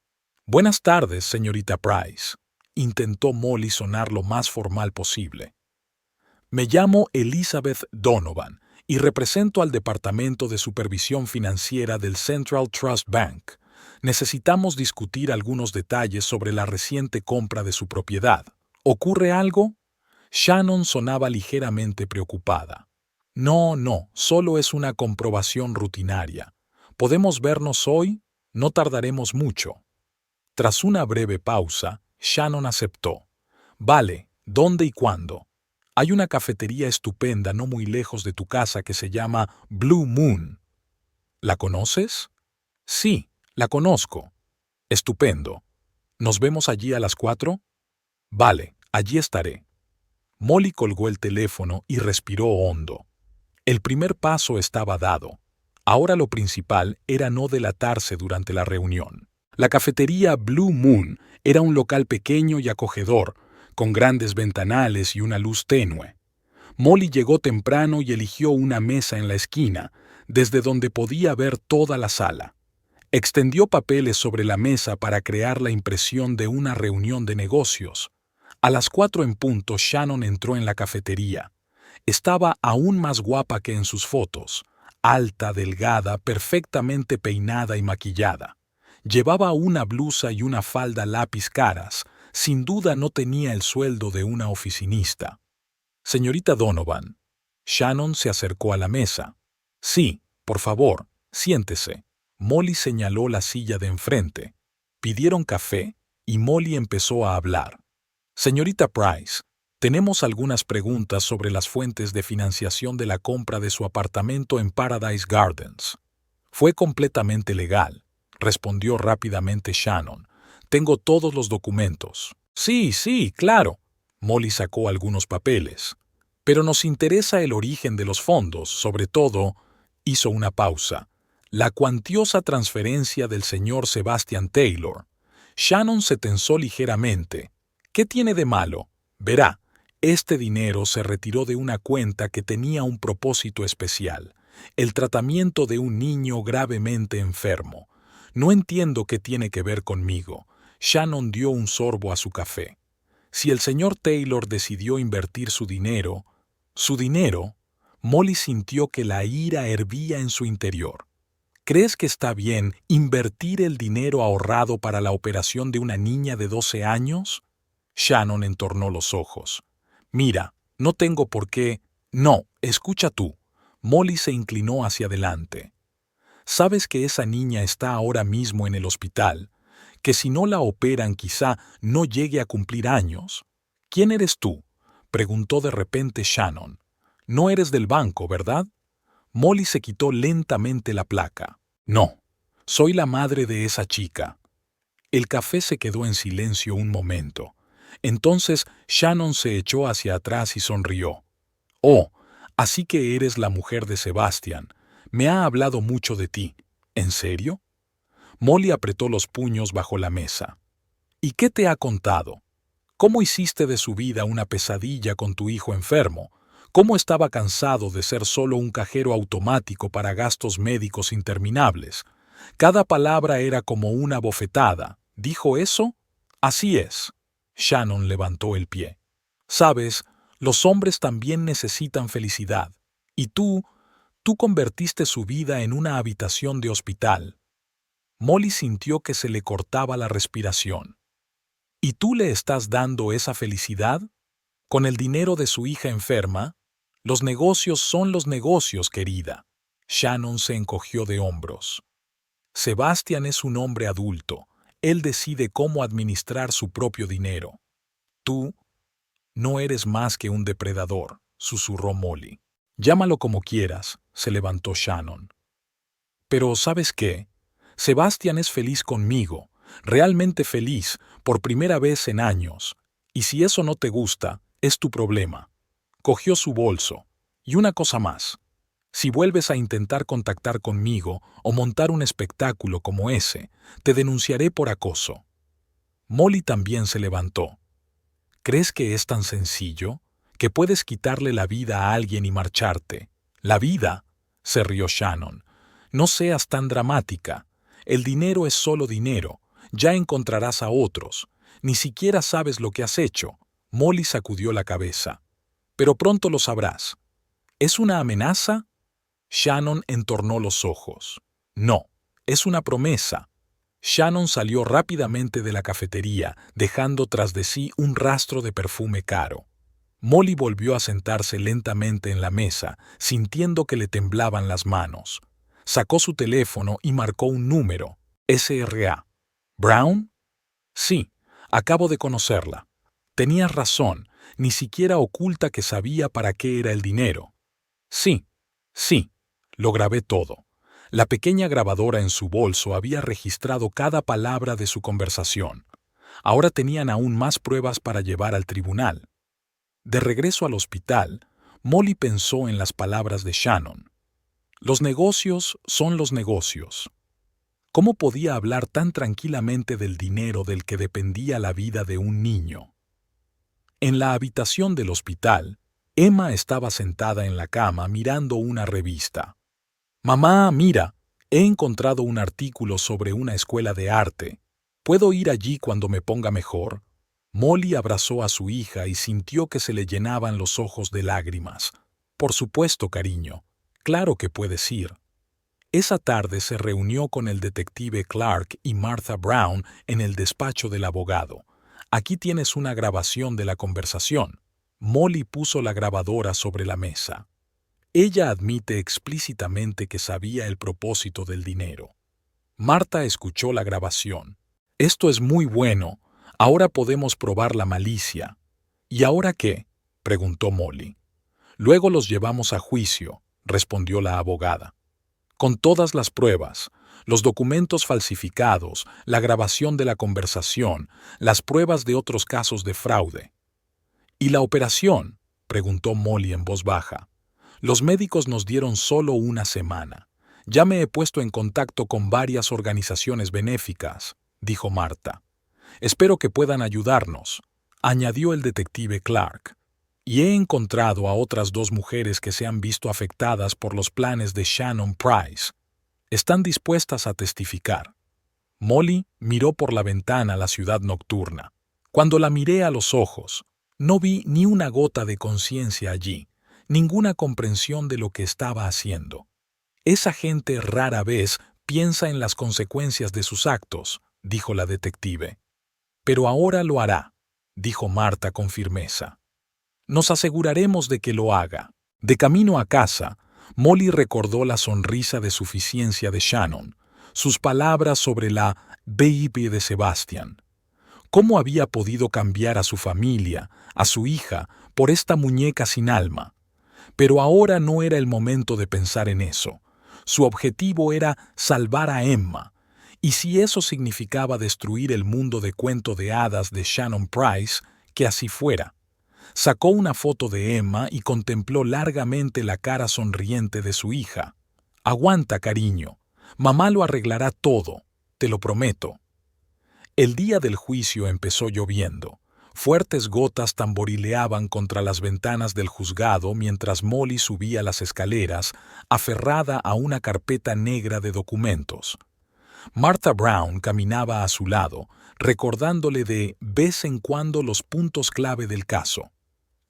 «Buenas tardes, señorita Price», intentó Molly sonar lo más formal posible. «Me llamo Elizabeth Donovan y represento al Departamento de Supervisión Financiera del Central Trust Bank. Necesitamos discutir algunos detalles sobre la reciente compra de su propiedad. ¿Ocurre algo?» Shannon sonaba ligeramente preocupada. «No, solo es una comprobación rutinaria. ¿Podemos vernos hoy? No tardaremos mucho». Tras una breve pausa, Shannon aceptó. «Vale, ¿dónde y cuándo?» «Hay una cafetería estupenda no muy lejos de tu casa que se llama Blue Moon». «¿La conoces?» «Sí, la conozco». «Estupendo. ¿Nos vemos allí a las 4? «Vale, allí estaré». Molly colgó el teléfono y respiró hondo. El primer paso estaba dado. Ahora lo principal era no delatarse durante la reunión. La cafetería Blue Moon era un local pequeño y acogedor, con grandes ventanales y una luz tenue. Molly llegó temprano y eligió una mesa en la esquina, desde donde podía ver toda la sala. Extendió papeles sobre la mesa para crear la impresión de una reunión de negocios. A las 4 en punto, Shannon entró en la cafetería. Estaba aún más guapa que en sus fotos, alta, delgada, perfectamente peinada y maquillada. Llevaba una blusa y una falda lápiz caras. Sin duda no tenía el sueldo de una oficinista. «Señorita Donovan». Shannon se acercó a la mesa. «Sí, por favor, siéntese». Molly señaló la silla de enfrente. Pidieron café y Molly empezó a hablar. «Señorita Price, tenemos algunas preguntas sobre las fuentes de financiación de la compra de su apartamento en Paradise Gardens». «Fue completamente legal», respondió rápidamente Shannon. «Tengo todos los documentos». Sí, claro». Molly sacó algunos papeles. «Pero nos interesa el origen de los fondos, sobre todo, Hizo una pausa. La cuantiosa transferencia del señor Sebastian Taylor. Shannon se tensó ligeramente. ¿Qué tiene de malo? Verá, este dinero se retiró de una cuenta que tenía un propósito especial, el tratamiento de un niño gravemente enfermo. No entiendo qué tiene que ver conmigo. Shannon dio un sorbo a su café. Si el señor Taylor decidió invertir su dinero, Molly sintió que la ira hervía en su interior. ¿Crees que está bien invertir el dinero ahorrado para la operación de una niña de 12 años? Shannon entornó los ojos. Mira, no tengo por qué. No, escucha tú. Molly se inclinó hacia adelante. ¿Sabes que esa niña está ahora mismo en el hospital? Que si no la operan quizá no llegue a cumplir años. ¿Quién eres tú?, preguntó de repente Shannon. No eres del banco, ¿verdad? Molly se quitó lentamente la placa. No, soy la madre de esa chica. El café se quedó en silencio un momento. Entonces Shannon se echó hacia atrás y sonrió. Oh, así que eres la mujer de Sebastian. Me ha hablado mucho de ti. ¿En serio? Molly apretó los puños bajo la mesa. ¿Y qué te ha contado? ¿Cómo hiciste de su vida una pesadilla con tu hijo enfermo? ¿Cómo estaba cansado de ser solo un cajero automático para gastos médicos interminables? Cada palabra era como una bofetada. ¿Dijo eso? Así es. Shannon levantó el pie. Sabes, los hombres también necesitan felicidad. Y tú convertiste su vida en una habitación de hospital. Molly sintió que se le cortaba la respiración. ¿Y tú le estás dando esa felicidad? ¿Con el dinero de su hija enferma? Los negocios son los negocios, querida. Shannon se encogió de hombros. Sebastian es un hombre adulto. Él decide cómo administrar su propio dinero. Tú no eres más que un depredador, susurró Molly. Llámalo como quieras, se levantó Shannon. Pero ¿sabes qué? Sebastian es feliz conmigo, realmente feliz, por primera vez en años. Y si eso no te gusta, es tu problema. Cogió su bolso. Y una cosa más. Si vuelves a intentar contactar conmigo o montar un espectáculo como ese, te denunciaré por acoso. Molly también se levantó. ¿Crees que es tan sencillo? ¿Que puedes quitarle la vida a alguien y marcharte? ¿La vida?, se rió Shannon. No seas tan dramática. El dinero es solo dinero. Ya encontrarás a otros. Ni siquiera sabes lo que has hecho. Molly sacudió la cabeza. Pero pronto lo sabrás. ¿Es una amenaza? Shannon entornó los ojos. No, es una promesa. Shannon salió rápidamente de la cafetería, dejando tras de sí un rastro de perfume caro. Molly volvió a sentarse lentamente en la mesa, sintiendo que le temblaban las manos. Sacó su teléfono y marcó un número. SRA. ¿Brown? Sí, acabo de conocerla. Tenías razón, ni siquiera oculta que sabía para qué era el dinero. Sí, lo grabé todo. La pequeña grabadora en su bolso había registrado cada palabra de su conversación. Ahora tenían aún más pruebas para llevar al tribunal. De regreso al hospital, Molly pensó en las palabras de Shannon. Los negocios son los negocios. ¿Cómo podía hablar tan tranquilamente del dinero del que dependía la vida de un niño? En la habitación del hospital, Emma estaba sentada en la cama mirando una revista. «Mamá, mira, he encontrado un artículo sobre una escuela de arte. ¿Puedo ir allí cuando me ponga mejor?» Molly abrazó a su hija y sintió que se le llenaban los ojos de lágrimas. «Por supuesto, cariño. Claro que puedes ir». Esa tarde se reunió con el detective Clark y Martha Brown en el despacho del abogado. «Aquí tienes una grabación de la conversación». Molly puso la grabadora sobre la mesa. Ella admite explícitamente que sabía el propósito del dinero. Martha escuchó la grabación. «Esto es muy bueno. Ahora podemos probar la malicia». «¿Y ahora qué?», preguntó Molly. «Luego los llevamos a juicio», respondió la abogada. «Con todas las pruebas, los documentos falsificados, la grabación de la conversación, las pruebas de otros casos de fraude». «¿Y la operación?», preguntó Molly en voz baja. Los médicos nos dieron solo una semana. Ya me he puesto en contacto con varias organizaciones benéficas, dijo Marta. Espero que puedan ayudarnos, añadió el detective Clark. Y he encontrado a otras 2 mujeres que se han visto afectadas por los planes de Shannon Price. Están dispuestas a testificar. Molly miró por la ventana a la ciudad nocturna. Cuando la miré a los ojos, no vi ni una gota de conciencia allí, ninguna comprensión de lo que estaba haciendo. Esa gente rara vez piensa en las consecuencias de sus actos, dijo la detective. Pero ahora lo hará, dijo Marta con firmeza. Nos aseguraremos de que lo haga. De camino a casa, Molly recordó la sonrisa de suficiencia de Shannon, sus palabras sobre la baby de Sebastian. ¿Cómo había podido cambiar a su familia, a su hija, por esta muñeca sin alma? Pero ahora no era el momento de pensar en eso. Su objetivo era salvar a Emma, y si eso significaba destruir el mundo de cuento de hadas de Shannon Price, que así fuera. Sacó una foto de Emma y contempló largamente la cara sonriente de su hija. «Aguanta, cariño. Mamá lo arreglará todo, te lo prometo». El día del juicio empezó lloviendo. Fuertes gotas tamborileaban contra las ventanas del juzgado mientras Molly subía las escaleras, aferrada a una carpeta negra de documentos. Martha Brown caminaba a su lado, recordándole de vez en cuando los puntos clave del caso.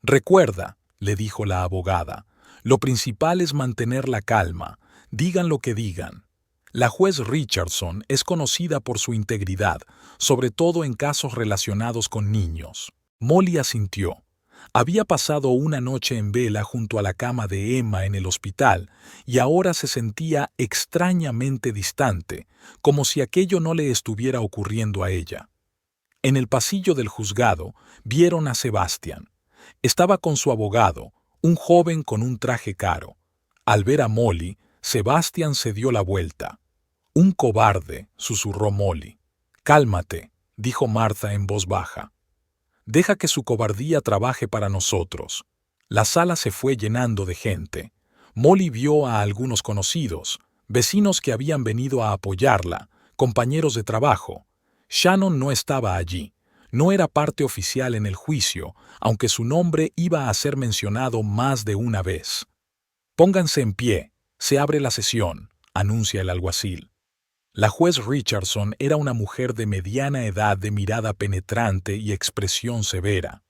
«Recuerda», le dijo la abogada, «lo principal es mantener la calma, digan lo que digan. La juez Richardson es conocida por su integridad, sobre todo en casos relacionados con niños». Molly asintió. Había pasado una noche en vela junto a la cama de Emma en el hospital y ahora se sentía extrañamente distante, como si aquello no le estuviera ocurriendo a ella. En el pasillo del juzgado vieron a Sebastian. Estaba con su abogado, un joven con un traje caro. Al ver a Molly, Sebastian se dio la vuelta. «Un cobarde», susurró Molly. «Cálmate», dijo Martha en voz baja. «Deja que su cobardía trabaje para nosotros». La sala se fue llenando de gente. Molly vio a algunos conocidos, vecinos que habían venido a apoyarla, compañeros de trabajo. Shannon no estaba allí. No era parte oficial en el juicio, aunque su nombre iba a ser mencionado más de una vez. «Pónganse en pie, se abre la sesión», anuncia el alguacil. La juez Richardson era una mujer de mediana edad de mirada penetrante y expresión severa.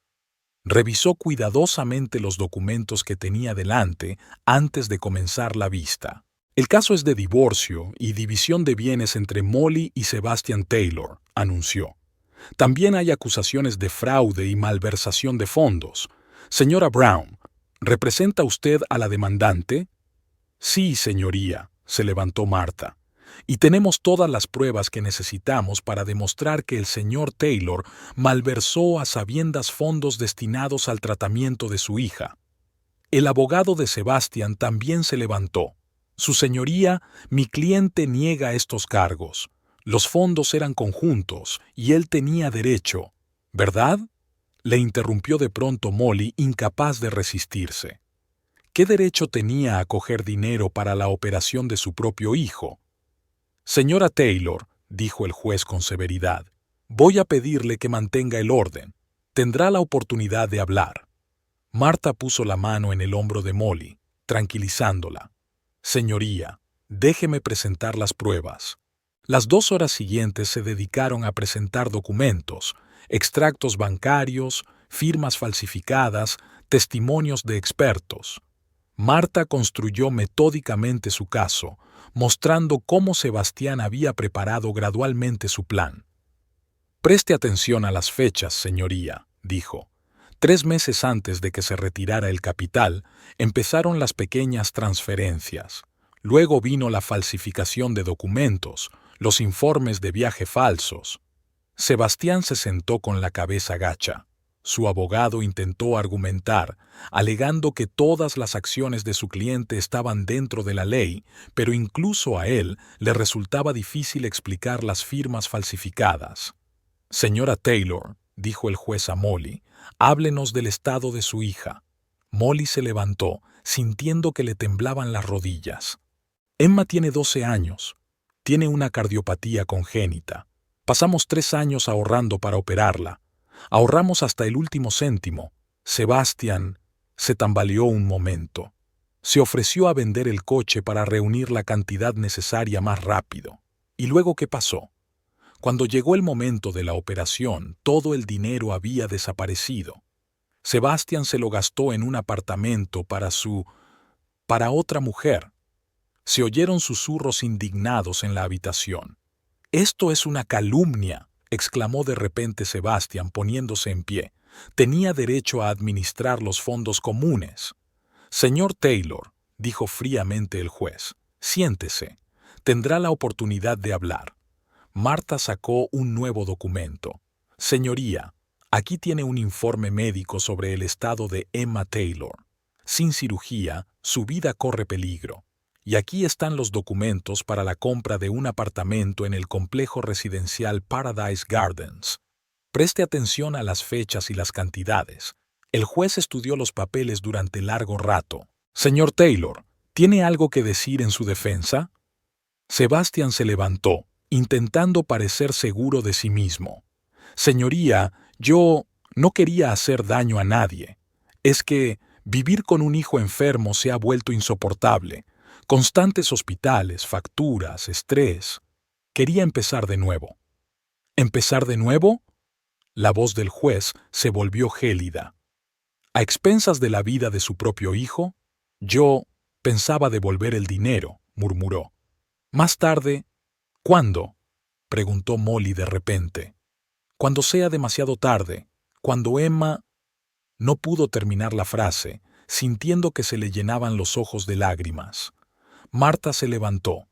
Revisó cuidadosamente los documentos que tenía delante antes de comenzar la vista. «El caso es de divorcio y división de bienes entre Molly y Sebastian Taylor», anunció. «También hay acusaciones de fraude y malversación de fondos. Señora Brown, ¿representa usted a la demandante?» «Sí, señoría», se levantó Martha. «Y tenemos todas las pruebas que necesitamos para demostrar que el señor Taylor malversó a sabiendas fondos destinados al tratamiento de su hija». El abogado de Sebastian también se levantó. «Su señoría, mi cliente niega estos cargos. Los fondos eran conjuntos y él tenía derecho, ¿verdad?», le interrumpió de pronto Molly, incapaz de resistirse. ¿Qué derecho tenía a coger dinero para la operación de su propio hijo? «Señora Taylor», dijo el juez con severidad, «voy a pedirle que mantenga el orden. Tendrá la oportunidad de hablar». Martha puso la mano en el hombro de Molly, tranquilizándola. «Señoría, déjeme presentar las pruebas». Las 2 horas siguientes se dedicaron a presentar documentos, extractos bancarios, firmas falsificadas, testimonios de expertos. Martha construyó metódicamente su caso, mostrando cómo Sebastián había preparado gradualmente su plan. «Preste atención a las fechas, señoría», dijo. 3 meses antes de que se retirara el capital, empezaron las pequeñas transferencias. Luego vino la falsificación de documentos, los informes de viaje falsos. Sebastián se sentó con la cabeza gacha. Su abogado intentó argumentar, alegando que todas las acciones de su cliente estaban dentro de la ley, pero incluso a él le resultaba difícil explicar las firmas falsificadas. «Señora Taylor», dijo el juez a Molly, «háblenos del estado de su hija». Molly se levantó, sintiendo que le temblaban las rodillas. Emma tiene 12 años. Tiene una cardiopatía congénita. Pasamos 3 años ahorrando para operarla. Ahorramos hasta el último céntimo. Sebastián se tambaleó un momento. Se ofreció a vender el coche para reunir la cantidad necesaria más rápido. ¿Y luego qué pasó? Cuando llegó el momento de la operación, todo el dinero había desaparecido. Sebastián se lo gastó en un apartamento para otra mujer. Se oyeron susurros indignados en la habitación. «Esto es una calumnia», exclamó de repente Sebastián poniéndose en pie. «Tenía derecho a administrar los fondos comunes». «Señor Taylor», dijo fríamente el juez, «siéntese. Tendrá la oportunidad de hablar». Marta sacó un nuevo documento. «Señoría, aquí tiene un informe médico sobre el estado de Emma Taylor. Sin cirugía, su vida corre peligro. Y aquí están los documentos para la compra de un apartamento en el complejo residencial Paradise Gardens. Preste atención a las fechas y las cantidades». El juez estudió los papeles durante largo rato. «Señor Taylor, ¿tiene algo que decir en su defensa?» Sebastián se levantó, intentando parecer seguro de sí mismo. «Señoría, yo no quería hacer daño a nadie. Es que vivir con un hijo enfermo se ha vuelto insoportable. Constantes hospitales, facturas, estrés. Quería empezar de nuevo». «¿Empezar de nuevo?» La voz del juez se volvió gélida. «¿A expensas de la vida de su propio hijo?» «Yo pensaba devolver el dinero», murmuró. «Más tarde». «¿Cuándo?», preguntó Molly de repente. «Cuando sea demasiado tarde, cuando Emma…» No pudo terminar la frase, sintiendo que se le llenaban los ojos de lágrimas. Marta se levantó.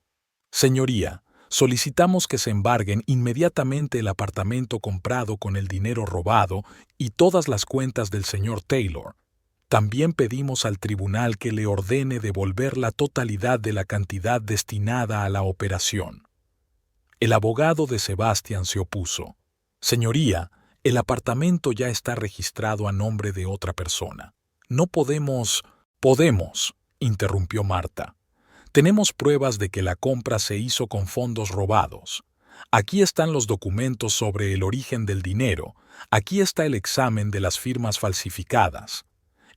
«Señoría, solicitamos que se embarguen inmediatamente el apartamento comprado con el dinero robado y todas las cuentas del señor Taylor. También pedimos al tribunal que le ordene devolver la totalidad de la cantidad destinada a la operación». El abogado de Sebastián se opuso. «Señoría, el apartamento ya está registrado a nombre de otra persona. No podemos…» «Podemos», interrumpió Marta. «Tenemos pruebas de que la compra se hizo con fondos robados. Aquí están los documentos sobre el origen del dinero. Aquí está el examen de las firmas falsificadas».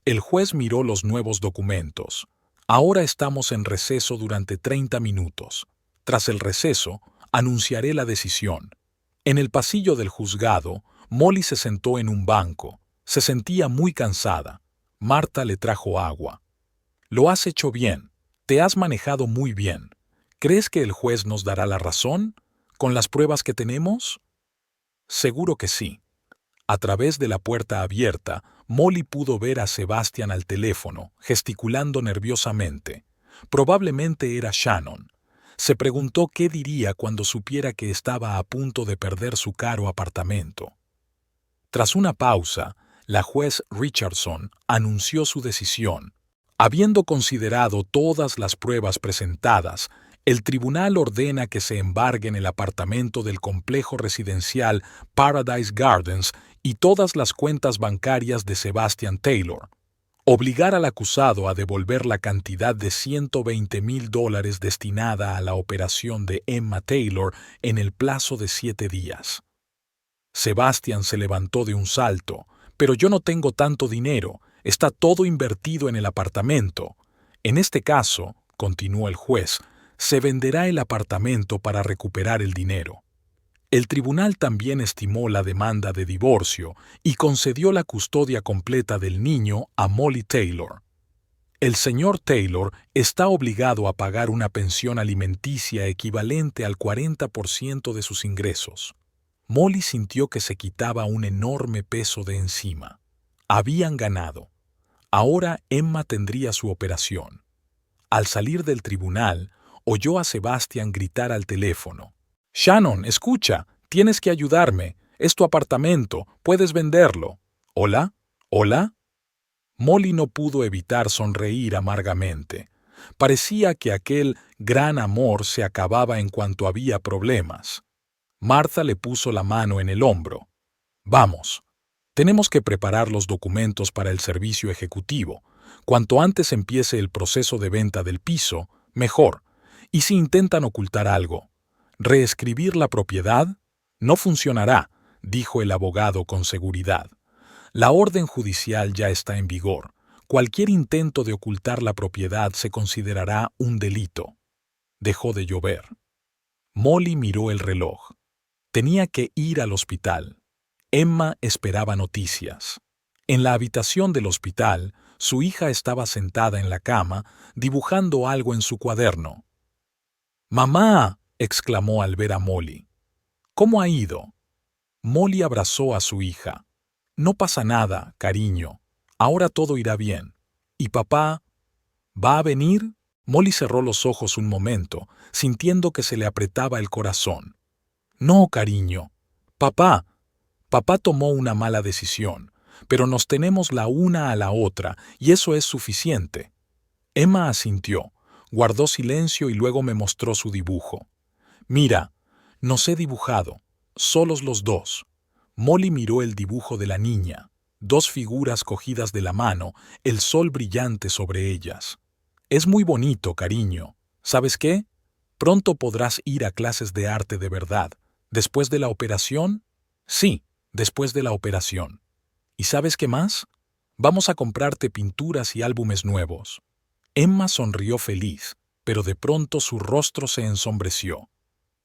El juez miró los nuevos documentos. «Ahora estamos en receso durante 30 minutos. Tras el receso, anunciaré la decisión». En el pasillo del juzgado, Molly se sentó en un banco. Se sentía muy cansada. Marta le trajo agua. «Lo has hecho bien. Te has manejado muy bien. ¿Crees que el juez nos dará la razón, con las pruebas que tenemos?» «Seguro que sí». A través de la puerta abierta, Molly pudo ver a Sebastián al teléfono, gesticulando nerviosamente. Probablemente era Shannon. Se preguntó qué diría cuando supiera que estaba a punto de perder su caro apartamento. Tras una pausa, la juez Richardson anunció su decisión. Habiendo considerado todas las pruebas presentadas, el tribunal ordena que se embarguen el apartamento del complejo residencial Paradise Gardens y todas las cuentas bancarias de Sebastián Taylor. Obligar al acusado a devolver la cantidad de $120,000 destinada a la operación de Emma Taylor en el plazo de 7 días. Sebastián se levantó de un salto. «Pero yo no tengo tanto dinero. Está todo invertido en el apartamento. En este caso», continuó el juez, «se venderá el apartamento para recuperar el dinero». El tribunal también estimó la demanda de divorcio y concedió la custodia completa del niño a Molly Taylor. El señor Taylor está obligado a pagar una pensión alimenticia equivalente al 40% de sus ingresos. Molly sintió que se quitaba un enorme peso de encima. Habían ganado. Ahora Emma tendría su operación. Al salir del tribunal, oyó a Sebastián gritar al teléfono. «Shannon, escucha, tienes que ayudarme. Es tu apartamento, puedes venderlo». «¿Hola? ¿Hola?». Molly no pudo evitar sonreír amargamente. Parecía que aquel gran amor se acababa en cuanto había problemas. Martha le puso la mano en el hombro. «Vamos. Tenemos que preparar los documentos para el servicio ejecutivo. Cuanto antes empiece el proceso de venta del piso, mejor. Y si intentan ocultar algo, reescribir la propiedad, no funcionará, dijo el abogado con seguridad. La orden judicial ya está en vigor. Cualquier intento de ocultar la propiedad se considerará un delito. Dejó de llover. Molly miró el reloj. Tenía que ir al hospital. Emma esperaba noticias. En la habitación del hospital, su hija estaba sentada en la cama, dibujando algo en su cuaderno. «¡Mamá!», exclamó al ver a Molly. «¿Cómo ha ido?». Molly abrazó a su hija. «No pasa nada, cariño. Ahora todo irá bien. ¿Y papá? ¿Va a venir?». Molly cerró los ojos un momento, sintiendo que se le apretaba el corazón. «No, cariño. Papá tomó una mala decisión, pero nos tenemos la una a la otra y eso es suficiente». Emma asintió, guardó silencio y luego me mostró su dibujo. «Mira, nos he dibujado, solos los dos». Molly miró el dibujo de la niña, dos figuras cogidas de la mano, el sol brillante sobre ellas. «Es muy bonito, cariño. ¿Sabes qué? Pronto podrás ir a clases de arte de verdad. ¿Después de la operación?». «Sí, después de la operación». «¿Y sabes qué más? Vamos a comprarte pinturas y álbumes nuevos». Emma sonrió feliz, pero de pronto su rostro se ensombreció.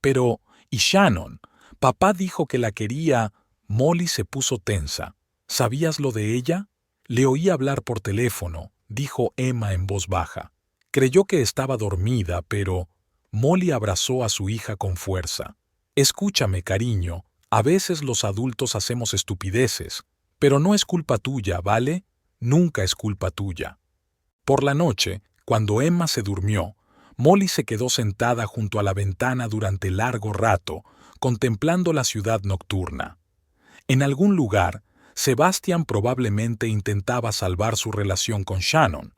«Pero, ¿y Shannon? Papá dijo que la quería». Molly se puso tensa. «¿Sabías lo de ella?». «Le oí hablar por teléfono», dijo Emma en voz baja. Creyó que estaba dormida, pero Molly abrazó a su hija con fuerza. «Escúchame, cariño, a veces los adultos hacemos estupideces, pero no es culpa tuya, ¿vale? Nunca es culpa tuya». Por la noche, cuando Emma se durmió, Molly se quedó sentada junto a la ventana durante largo rato, contemplando la ciudad nocturna. En algún lugar, Sebastian probablemente intentaba salvar su relación con Shannon.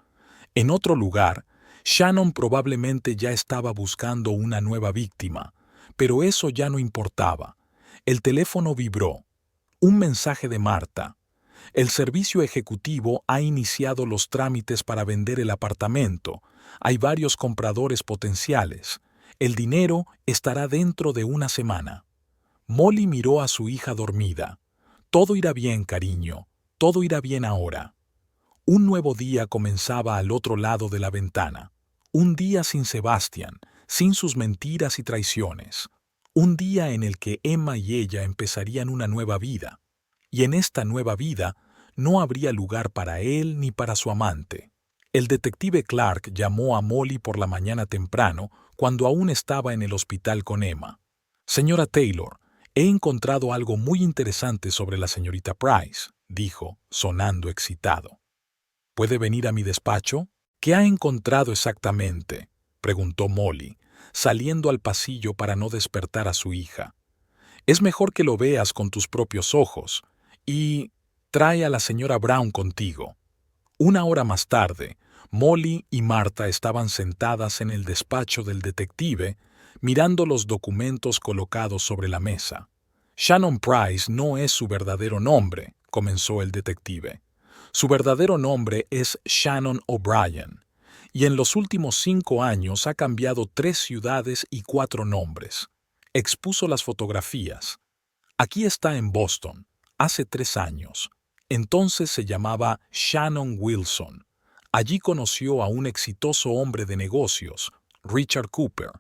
En otro lugar, Shannon probablemente ya estaba buscando una nueva víctima, pero eso ya no importaba. El teléfono vibró. Un mensaje de Marta. «El servicio ejecutivo ha iniciado los trámites para vender el apartamento. Hay varios compradores potenciales. El dinero estará dentro de una semana». Molly miró a su hija dormida. «Todo irá bien, cariño. Todo irá bien ahora». Un nuevo día comenzaba al otro lado de la ventana. Un día sin Sebastian, sin sus mentiras y traiciones. Un día en el que Emma y ella empezarían una nueva vida. Y en esta nueva vida no habría lugar para él ni para su amante. El detective Clark llamó a Molly por la mañana temprano, cuando aún estaba en el hospital con Emma. «Señora Taylor, he encontrado algo muy interesante sobre la señorita Price», dijo, sonando excitado. «¿Puede venir a mi despacho?». «¿Qué ha encontrado exactamente?», preguntó Molly, saliendo al pasillo para no despertar a su hija. «Es mejor que lo veas con tus propios ojos. Y trae a la señora Brown contigo». Una hora más tarde, Molly y Marta estaban sentadas en el despacho del detective, mirando los documentos colocados sobre la mesa. «Shannon Price no es su verdadero nombre», comenzó el detective. «Su verdadero nombre es Shannon O'Brien, y en los últimos 5 años ha cambiado 3 ciudades y 4 nombres». Expuso las fotografías. «Aquí está en Boston, hace 3 años. Entonces se llamaba Shannon Wilson. Allí conoció a un exitoso hombre de negocios, Richard Cooper.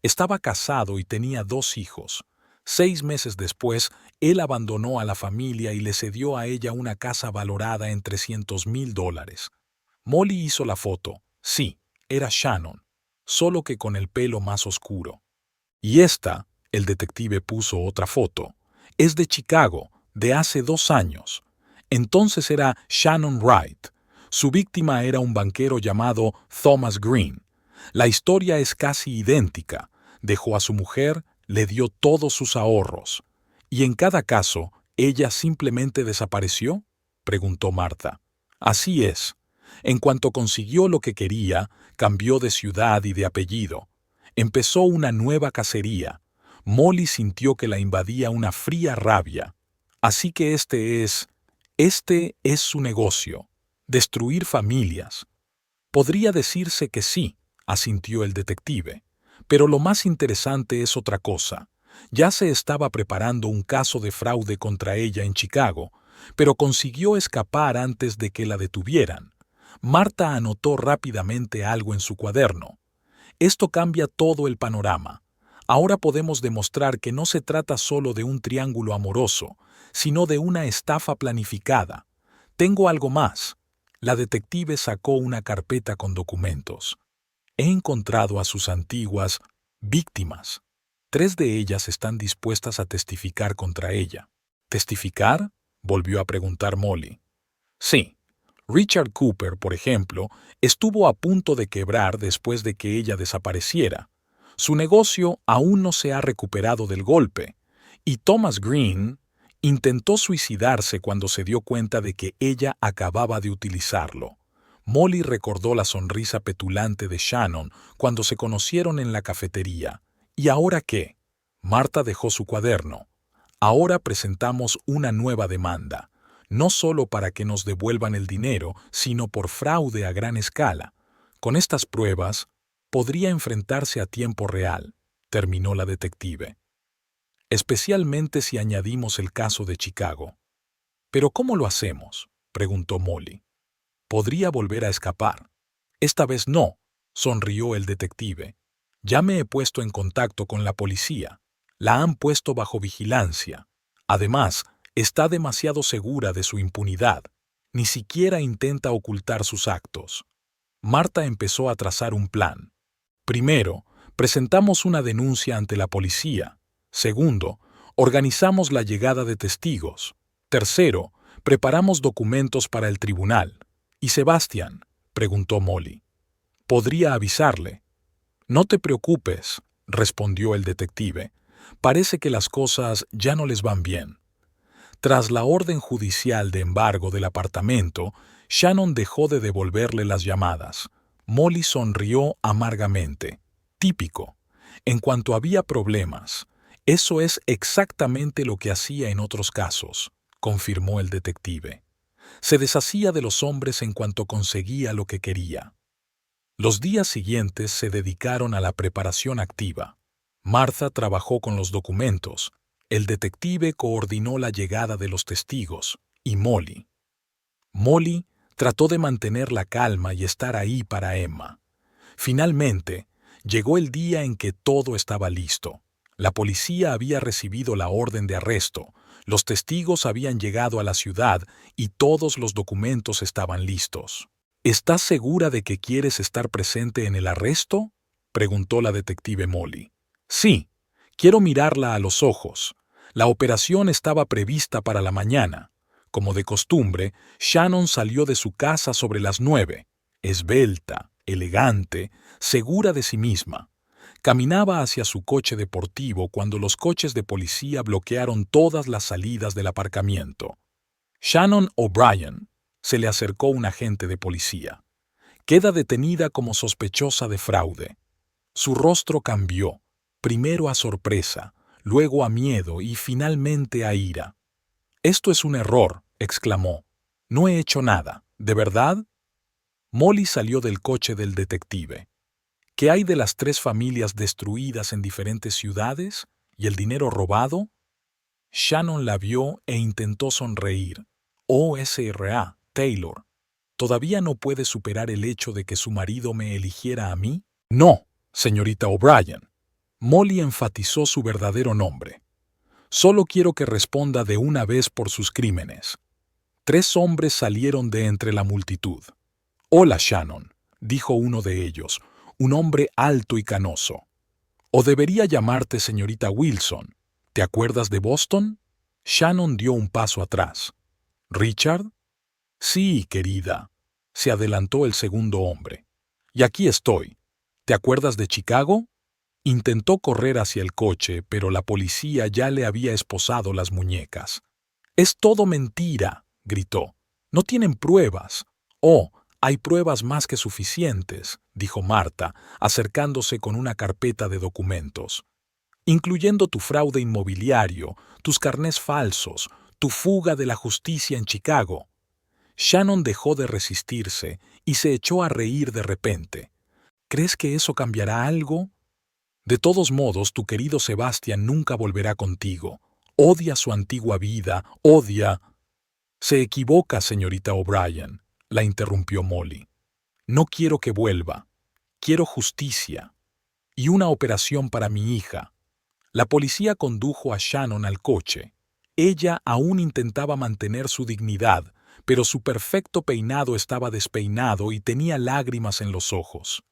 Estaba casado y tenía 2 hijos. 6 meses después, él abandonó a la familia y le cedió a ella una casa valorada en $300,000. Molly hizo la foto. Sí, era Shannon, solo que con el pelo más oscuro. Y esta, el detective puso otra foto, es de Chicago, de hace 2 años. Entonces era Shannon Wright. Su víctima era un banquero llamado Thomas Green. La historia es casi idéntica. Dejó a su mujer, le dio todos sus ahorros. ¿Y en cada caso, ella simplemente desapareció?», preguntó Marta. «Así es. En cuanto consiguió lo que quería, cambió de ciudad y de apellido. Empezó una nueva cacería. Molly sintió que la invadía una fría rabia. Así que este es su negocio. ¿Destruir familias? Podría decirse que sí, asintió el detective. Pero lo más interesante es otra cosa. Ya se estaba preparando un caso de fraude contra ella en Chicago, pero consiguió escapar antes de que la detuvieran. Marta anotó rápidamente algo en su cuaderno. Esto cambia todo el panorama. Ahora podemos demostrar que no se trata solo de un triángulo amoroso, sino de una estafa planificada. Tengo algo más. La detective sacó una carpeta con documentos. He encontrado a sus antiguas víctimas. 3 de ellas están dispuestas a testificar contra ella. ¿Testificar?, volvió a preguntar Molly. Sí. Richard Cooper, por ejemplo, estuvo a punto de quebrar después de que ella desapareciera. Su negocio aún no se ha recuperado del golpe. Y Thomas Green intentó suicidarse cuando se dio cuenta de que ella acababa de utilizarlo. Molly recordó la sonrisa petulante de Shannon cuando se conocieron en la cafetería. ¿Y ahora qué? Marta dejó su cuaderno. Ahora presentamos una nueva demanda, no solo para que nos devuelvan el dinero, sino por fraude a gran escala. Con estas pruebas, podría enfrentarse a tiempo real, terminó la detective. Especialmente si añadimos el caso de Chicago. ¿Pero cómo lo hacemos?, preguntó Molly. Podría volver a escapar. Esta vez no, sonrió el detective. Ya me he puesto en contacto con la policía. La han puesto bajo vigilancia. Además, está demasiado segura de su impunidad. Ni siquiera intenta ocultar sus actos. Marta empezó a trazar un plan. Primero, presentamos una denuncia ante la policía. Segundo, organizamos la llegada de testigos. Tercero, preparamos documentos para el tribunal. ¿Y Sebastián?, preguntó Molly. ¿Podría avisarle? No te preocupes, respondió el detective. Parece que las cosas ya no les van bien. Tras la orden judicial de embargo del apartamento, Shannon dejó de devolverle las llamadas. Molly sonrió amargamente. Típico. En cuanto había problemas, eso es exactamente lo que hacía en otros casos, confirmó el detective. Se deshacía de los hombres en cuanto conseguía lo que quería. Los días siguientes se dedicaron a la preparación activa. Martha trabajó con los documentos, el detective coordinó la llegada de los testigos, y Molly trató de mantener la calma y estar ahí para Emma. Finalmente, llegó el día en que todo estaba listo. La policía había recibido la orden de arresto, los testigos habían llegado a la ciudad y todos los documentos estaban listos. ¿Estás segura de que quieres estar presente en el arresto?, preguntó la detective Molly. Sí, quiero mirarla a los ojos. La operación estaba prevista para la mañana. Como de costumbre, Shannon salió de su casa sobre las 9, esbelta, elegante, segura de sí misma. Caminaba hacia su coche deportivo cuando los coches de policía bloquearon todas las salidas del aparcamiento. Shannon O'Brien, se le acercó un agente de policía. Queda detenida como sospechosa de fraude. Su rostro cambió, primero a sorpresa, luego a miedo y finalmente a ira. «Esto es un error», exclamó. «No he hecho nada, ¿de verdad?» Molly salió del coche del detective. ¿Qué hay de las 3 familias destruidas en diferentes ciudades? ¿Y el dinero robado? Shannon la vio e intentó sonreír. OSRA, Taylor. ¿Todavía no puede superar el hecho de que su marido me eligiera a mí? No, señorita O'Brien. Molly enfatizó su verdadero nombre. Solo quiero que responda de una vez por sus crímenes. 3 hombres salieron de entre la multitud. «Hola, Shannon», dijo uno de ellos, un hombre alto y canoso. «O debería llamarte señorita Wilson. ¿Te acuerdas de Boston?» Shannon dio un paso atrás. «¿Richard?» «Sí, querida», se adelantó el segundo hombre. «Y aquí estoy. ¿Te acuerdas de Chicago?» Intentó correr hacia el coche, pero la policía ya le había esposado las muñecas. «Es todo mentira», gritó. «No tienen pruebas». «Oh, hay pruebas más que suficientes», dijo Marta, acercándose con una carpeta de documentos. «Incluyendo tu fraude inmobiliario, tus carnés falsos, tu fuga de la justicia en Chicago». Shannon dejó de resistirse y se echó a reír de repente. ¿Crees que eso cambiará algo? De todos modos, tu querido Sebastian nunca volverá contigo. Odia su antigua vida, odia... Se equivoca, señorita O'Brien, la interrumpió Molly. No quiero que vuelva. Quiero justicia. Y una operación para mi hija. La policía condujo a Shannon al coche. Ella aún intentaba mantener su dignidad, pero su perfecto peinado estaba despeinado y tenía lágrimas en los ojos.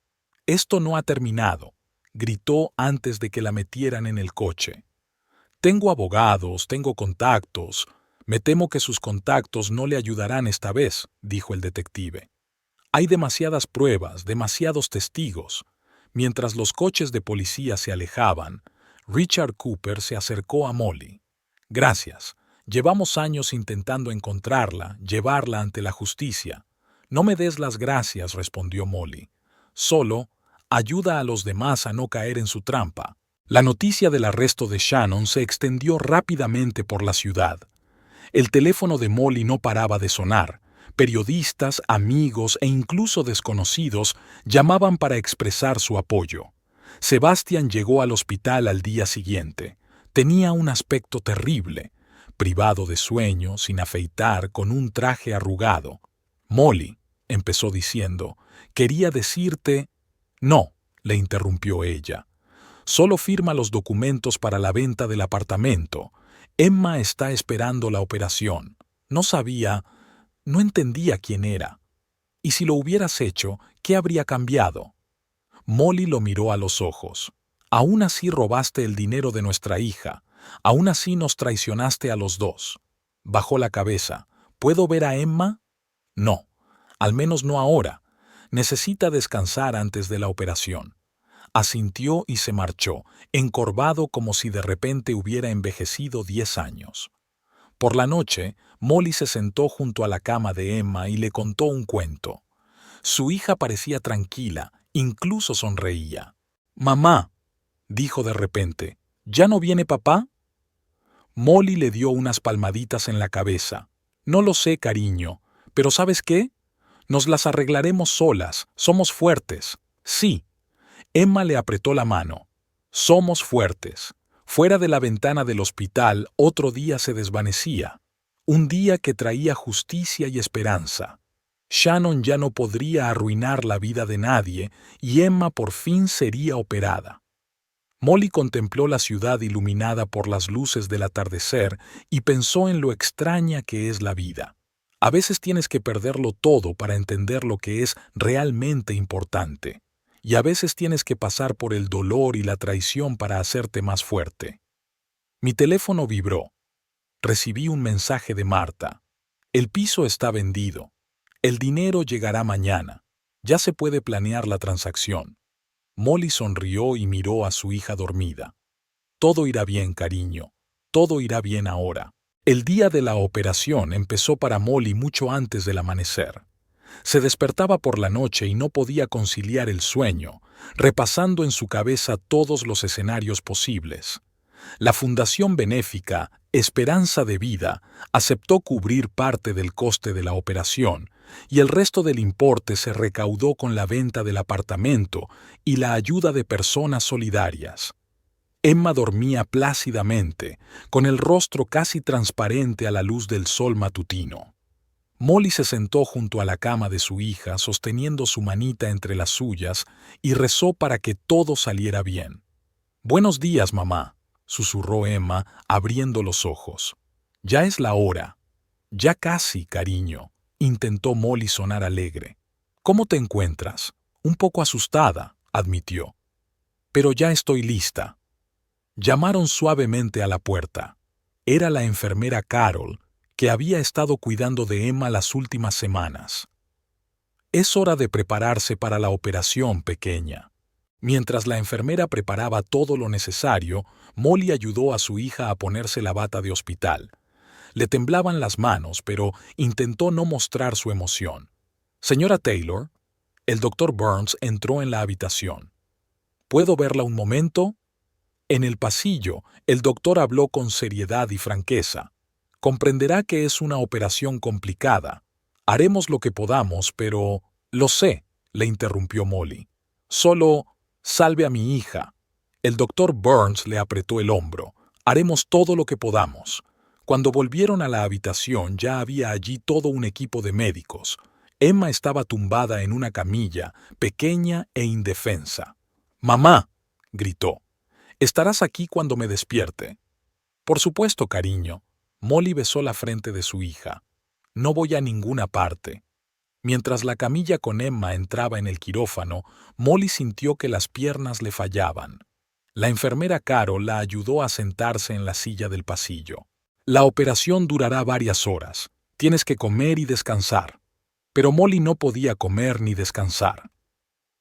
«Esto no ha terminado», gritó antes de que la metieran en el coche. «Tengo abogados, tengo contactos. Me temo que sus contactos no le ayudarán esta vez», dijo el detective. «Hay demasiadas pruebas, demasiados testigos». Mientras los coches de policía se alejaban, Richard Cooper se acercó a Molly. «Gracias. Llevamos años intentando encontrarla, llevarla ante la justicia». «No me des las gracias», respondió Molly. «Solo ayuda a los demás a no caer en su trampa». La noticia del arresto de Shannon se extendió rápidamente por la ciudad. El teléfono de Molly no paraba de sonar. Periodistas, amigos e incluso desconocidos llamaban para expresar su apoyo. Sebastian llegó al hospital al día siguiente. Tenía un aspecto terrible, privado de sueño, sin afeitar, con un traje arrugado. «Molly», empezó diciendo, «quería decirte...» «No», le interrumpió ella. «Solo firma los documentos para la venta del apartamento. Emma está esperando la operación. No sabía, no entendía quién era. Y si lo hubieras hecho, ¿qué habría cambiado?» Molly lo miró a los ojos. «Aún así robaste el dinero de nuestra hija. Aún así nos traicionaste a los dos». Bajó la cabeza. «¿Puedo ver a Emma?» «No, al menos no ahora. Necesita descansar antes de la operación». Asintió y se marchó, encorvado como si de repente hubiera envejecido 10 años. Por la noche, Molly se sentó junto a la cama de Emma y le contó un cuento. Su hija parecía tranquila, incluso sonreía. «Mamá», dijo de repente, «¿ya no viene papá?» Molly le dio unas palmaditas en la cabeza. «No lo sé, cariño, pero ¿sabes qué? Nos las arreglaremos solas, somos fuertes. Sí». Emma le apretó la mano. «Somos fuertes». Fuera de la ventana del hospital, otro día se desvanecía. Un día que traía justicia y esperanza. Shannon ya no podría arruinar la vida de nadie y Emma por fin sería operada. Molly contempló la ciudad iluminada por las luces del atardecer y pensó en lo extraña que es la vida. A veces tienes que perderlo todo para entender lo que es realmente importante. Y a veces tienes que pasar por el dolor y la traición para hacerte más fuerte. Mi teléfono vibró. Recibí un mensaje de Marta. «El piso está vendido. El dinero llegará mañana. Ya se puede planear la transacción». Molly sonrió y miró a su hija dormida. «Todo irá bien, cariño. Todo irá bien ahora». El día de la operación empezó para Molly mucho antes del amanecer. Se despertaba por la noche y no podía conciliar el sueño, repasando en su cabeza todos los escenarios posibles. La Fundación Benéfica Esperanza de Vida aceptó cubrir parte del coste de la operación y el resto del importe se recaudó con la venta del apartamento y la ayuda de personas solidarias. Emma dormía plácidamente, con el rostro casi transparente a la luz del sol matutino. Molly se sentó junto a la cama de su hija, sosteniendo su manita entre las suyas, y rezó para que todo saliera bien. «Buenos días, mamá», susurró Emma, abriendo los ojos. «Ya es la hora». «Ya casi, cariño», intentó Molly sonar alegre. «¿Cómo te encuentras?» «Un poco asustada», admitió. «Pero ya estoy lista». Llamaron suavemente a la puerta. Era la enfermera Carol, que había estado cuidando de Emma las últimas semanas. «Es hora de prepararse para la operación, pequeña». Mientras la enfermera preparaba todo lo necesario, Molly ayudó a su hija a ponerse la bata de hospital. Le temblaban las manos, pero intentó no mostrar su emoción. «Señora Taylor», el doctor Burns entró en la habitación. «¿Puedo verla un momento?» En el pasillo, el doctor habló con seriedad y franqueza. «Comprenderá que es una operación complicada. Haremos lo que podamos, pero... Lo sé, le interrumpió Molly. Solo salve a mi hija. El doctor Burns le apretó el hombro. Haremos todo lo que podamos. Cuando volvieron a la habitación ya había allí todo un equipo de médicos. Emma estaba tumbada en una camilla, pequeña e indefensa. «¡Mamá!», gritó. «Estarás aquí cuando me despierte». «Por supuesto, cariño». Molly besó la frente de su hija. «No voy a ninguna parte». Mientras la camilla con Emma entraba en el quirófano, Molly sintió que las piernas le fallaban. La enfermera Carol la ayudó a sentarse en la silla del pasillo. «La operación durará varias horas. Tienes que comer y descansar». Pero Molly no podía comer ni descansar.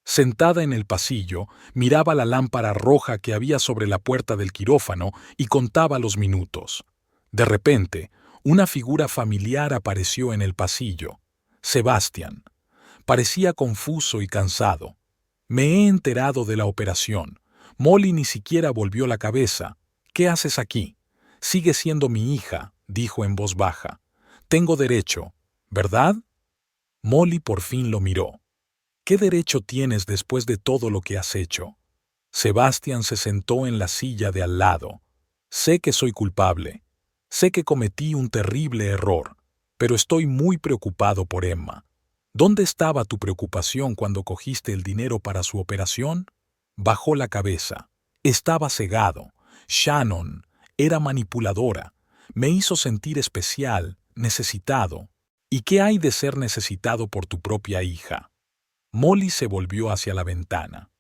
Sentada en el pasillo, miraba la lámpara roja que había sobre la puerta del quirófano y contaba los minutos. De repente, una figura familiar apareció en el pasillo. Sebastián. Parecía confuso y cansado. «Me he enterado de la operación». Molly ni siquiera volvió la cabeza. «¿Qué haces aquí?» «Sigue siendo mi hija», dijo en voz baja. «Tengo derecho, ¿verdad?» Molly por fin lo miró. «¿Qué derecho tienes después de todo lo que has hecho?» Sebastián se sentó en la silla de al lado. «Sé que soy culpable. Sé que cometí un terrible error, pero estoy muy preocupado por Emma. ¿Dónde estaba tu preocupación cuando cogiste el dinero para su operación?» Bajó la cabeza. Estaba cegado. Shannon era manipuladora. Me hizo sentir especial, necesitado. ¿Y qué hay de ser necesitado por tu propia hija? Molly se volvió hacia la ventana.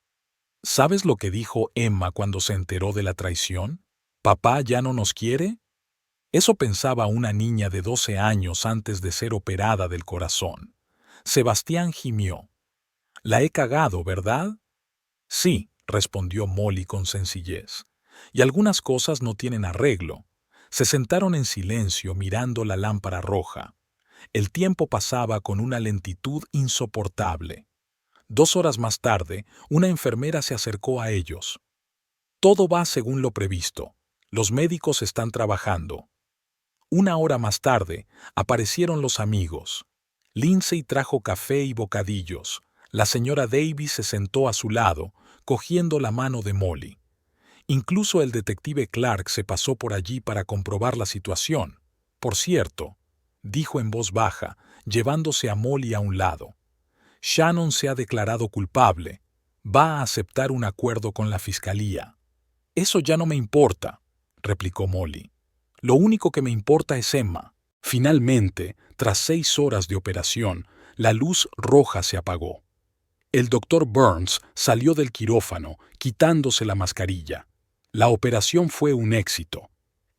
¿Sabes lo que dijo Emma cuando se enteró de la traición? ¿Papá ya no nos quiere? Eso pensaba una niña de 12 años antes de ser operada del corazón. Sebastián gimió. «La he cagado, ¿verdad?» «Sí», respondió Molly con sencillez. «Y algunas cosas no tienen arreglo». Se sentaron en silencio mirando la lámpara roja. El tiempo pasaba con una lentitud insoportable. 2 horas más tarde, una enfermera se acercó a ellos. «Todo va según lo previsto. Los médicos están trabajando». 1 hora más tarde, aparecieron los amigos. Lindsay trajo café y bocadillos. La señora Davis se sentó a su lado, cogiendo la mano de Molly. Incluso el detective Clark se pasó por allí para comprobar la situación. «Por cierto», dijo en voz baja, llevándose a Molly a un lado. «Shannon se ha declarado culpable. Va a aceptar un acuerdo con la fiscalía». «Eso ya no me importa», replicó Molly. «Lo único que me importa es Emma». Finalmente, tras 6 horas de operación, la luz roja se apagó. El doctor Burns salió del quirófano, quitándose la mascarilla. La operación fue un éxito.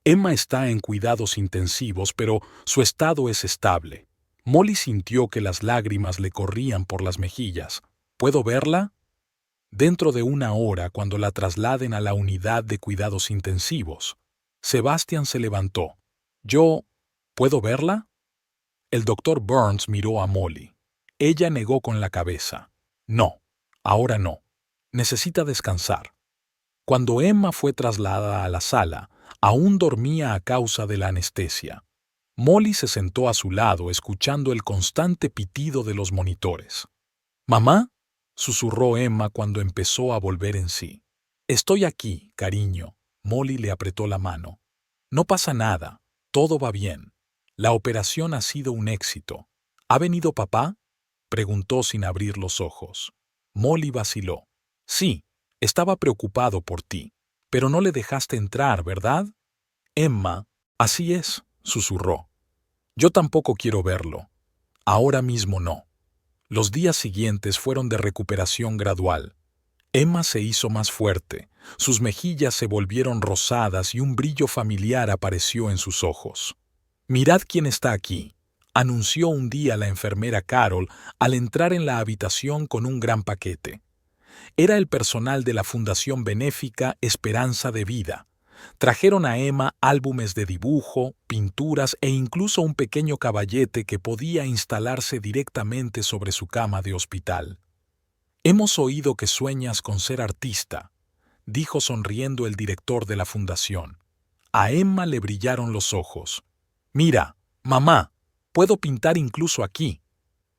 Emma está en cuidados intensivos, pero su estado es estable. Molly sintió que las lágrimas le corrían por las mejillas. «¿Puedo verla?» «Dentro de 1 hora, cuando la trasladen a la unidad de cuidados intensivos». Sebastián se levantó. «¿Puedo verla?» El doctor Burns miró a Molly. Ella negó con la cabeza. «No, ahora no. Necesita descansar». Cuando Emma fue trasladada a la sala, aún dormía a causa de la anestesia. Molly se sentó a su lado escuchando el constante pitido de los monitores. «¿Mamá?», susurró Emma cuando empezó a volver en sí. «Estoy aquí, cariño». Molly le apretó la mano. «No pasa nada. Todo va bien. La operación ha sido un éxito». «¿Ha venido papá?», preguntó sin abrir los ojos. Molly vaciló. «Sí, estaba preocupado por ti. Pero no le dejaste entrar, ¿verdad?» Emma, «Así es», susurró. «Yo tampoco quiero verlo. Ahora mismo no». Los días siguientes fueron de recuperación gradual. Emma se hizo más fuerte, sus mejillas se volvieron rosadas y un brillo familiar apareció en sus ojos. «Mirad quién está aquí», anunció un día la enfermera Carol al entrar en la habitación con un gran paquete. Era el personal de la Fundación Benéfica Esperanza de Vida. Trajeron a Emma álbumes de dibujo, pinturas e incluso un pequeño caballete que podía instalarse directamente sobre su cama de hospital. «Hemos oído que sueñas con ser artista», dijo sonriendo el director de la fundación. A Emma le brillaron los ojos. «Mira, mamá», Puedo pintar incluso aquí.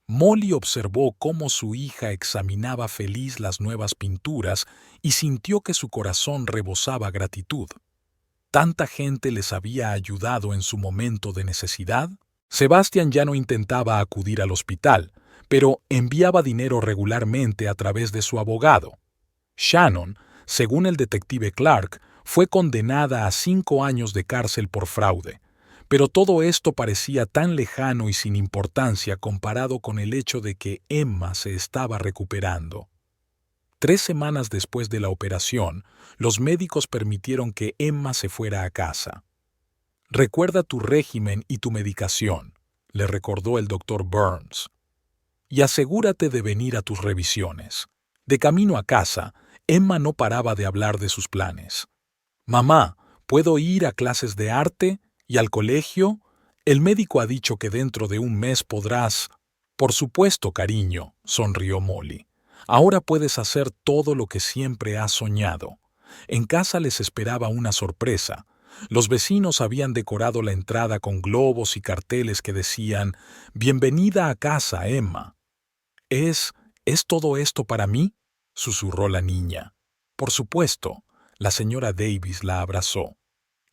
Molly observó cómo su hija examinaba feliz las nuevas pinturas y sintió que su corazón rebosaba gratitud. ¿Tanta gente les había ayudado en su momento de necesidad? Sebastian ya no intentaba acudir al hospital, pero enviaba dinero regularmente a través de su abogado. Shannon, según el detective Clark, fue condenada a 5 años de cárcel por fraude, pero todo esto parecía tan lejano y sin importancia comparado con el hecho de que Emma se estaba recuperando. 3 semanas después de la operación, los médicos permitieron que Emma se fuera a casa. «Recuerda tu régimen y tu medicación», le recordó el doctor Burns. «Y asegúrate de venir a tus revisiones». De camino a casa, Emma no paraba de hablar de sus planes. «Mamá, ¿puedo ir a clases de arte y al colegio? El médico ha dicho que dentro de un mes podrás». «Por supuesto, cariño», sonrió Molly. «Ahora puedes hacer todo lo que siempre has soñado». En casa les esperaba una sorpresa. Los vecinos habían decorado la entrada con globos y carteles que decían «Bienvenida a casa, Emma». ¿Es todo esto para mí?», susurró la niña. «Por supuesto», la señora Davis la abrazó.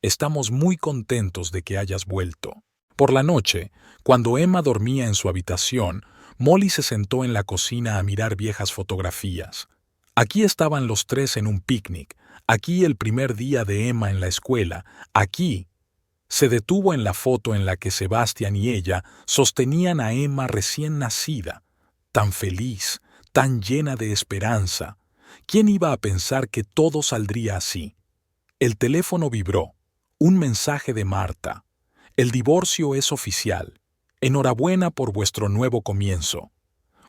«Estamos muy contentos de que hayas vuelto». Por la noche, cuando Emma dormía en su habitación, Molly se sentó en la cocina a mirar viejas fotografías. Aquí estaban los tres en un picnic, aquí el primer día de Emma en la escuela, aquí. Se detuvo en la foto en la que Sebastian y ella sostenían a Emma recién nacida, tan feliz, tan llena de esperanza. ¿Quién iba a pensar que todo saldría así? El teléfono vibró. Un mensaje de Marta. «El divorcio es oficial. Enhorabuena por vuestro nuevo comienzo».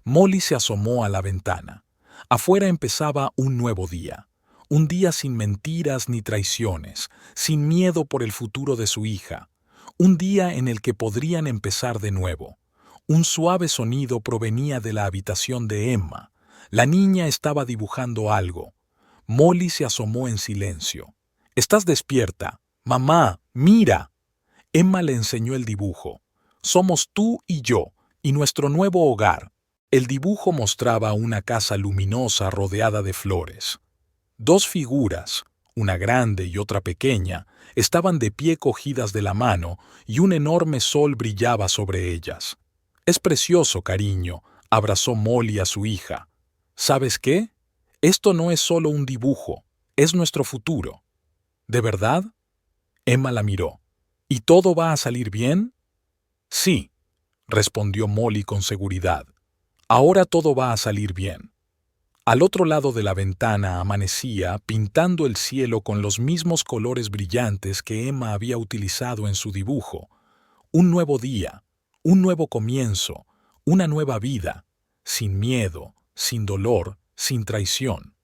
Molly se asomó a la ventana. Afuera empezaba un nuevo día. Un día sin mentiras ni traiciones, sin miedo por el futuro de su hija. Un día en el que podrían empezar de nuevo. Un suave sonido provenía de la habitación de Emma. La niña estaba dibujando algo. Molly se asomó en silencio. «¿Estás despierta? Mamá, mira». Emma le enseñó el dibujo. «Somos tú y yo, y nuestro nuevo hogar». El dibujo mostraba una casa luminosa rodeada de flores. 2 figuras, una grande y otra pequeña, estaban de pie cogidas de la mano y un enorme sol brillaba sobre ellas. «Es precioso, cariño», abrazó Molly a su hija. «¿Sabes qué? Esto no es solo un dibujo, es nuestro futuro». «¿De verdad?». Emma la miró. «¿Y todo va a salir bien?». «Sí», respondió Molly con seguridad. «Ahora todo va a salir bien». Al otro lado de la ventana amanecía pintando el cielo con los mismos colores brillantes que Emma había utilizado en su dibujo. Un nuevo día, un nuevo comienzo, una nueva vida, sin miedo, sin dolor, sin traición.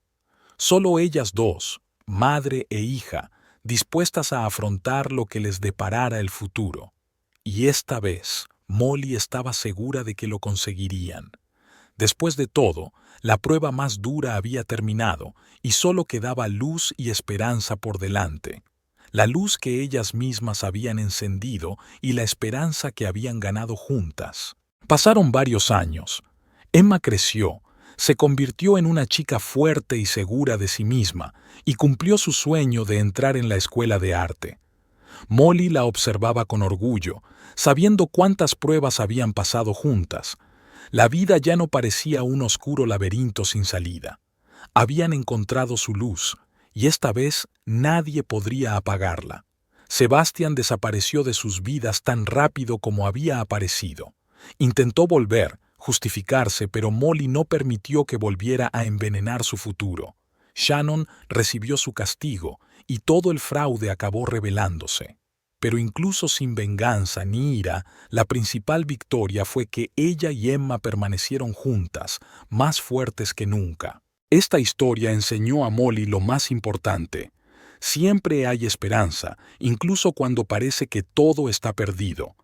Solo ellas dos, madre e hija, dispuestas a afrontar lo que les deparara el futuro. Y esta vez, Molly estaba segura de que lo conseguirían. Después de todo, la prueba más dura había terminado y solo quedaba luz y esperanza por delante. La luz que ellas mismas habían encendido y la esperanza que habían ganado juntas. Pasaron varios años. Emma creció, se convirtió en una chica fuerte y segura de sí misma y cumplió su sueño de entrar en la escuela de arte. Molly la observaba con orgullo, sabiendo cuántas pruebas habían pasado juntas. La vida ya no parecía un oscuro laberinto sin salida. Habían encontrado su luz, y esta vez nadie podría apagarla. Sebastian desapareció de sus vidas tan rápido como había aparecido. Intentó volver, justificarse, pero Molly no permitió que volviera a envenenar su futuro. Shannon recibió su castigo, y todo el fraude acabó revelándose. Pero incluso sin venganza ni ira, la principal victoria fue que ella y Emma permanecieron juntas, más fuertes que nunca. Esta historia enseñó a Molly lo más importante. Siempre hay esperanza, incluso cuando parece que todo está perdido.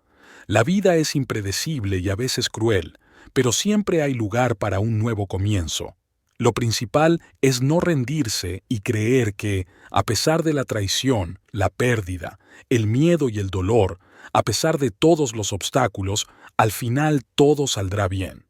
La vida es impredecible y a veces cruel, pero siempre hay lugar para un nuevo comienzo. Lo principal es no rendirse y creer que, a pesar de la traición, la pérdida, el miedo y el dolor, A pesar de todos los obstáculos, al final todo saldrá bien.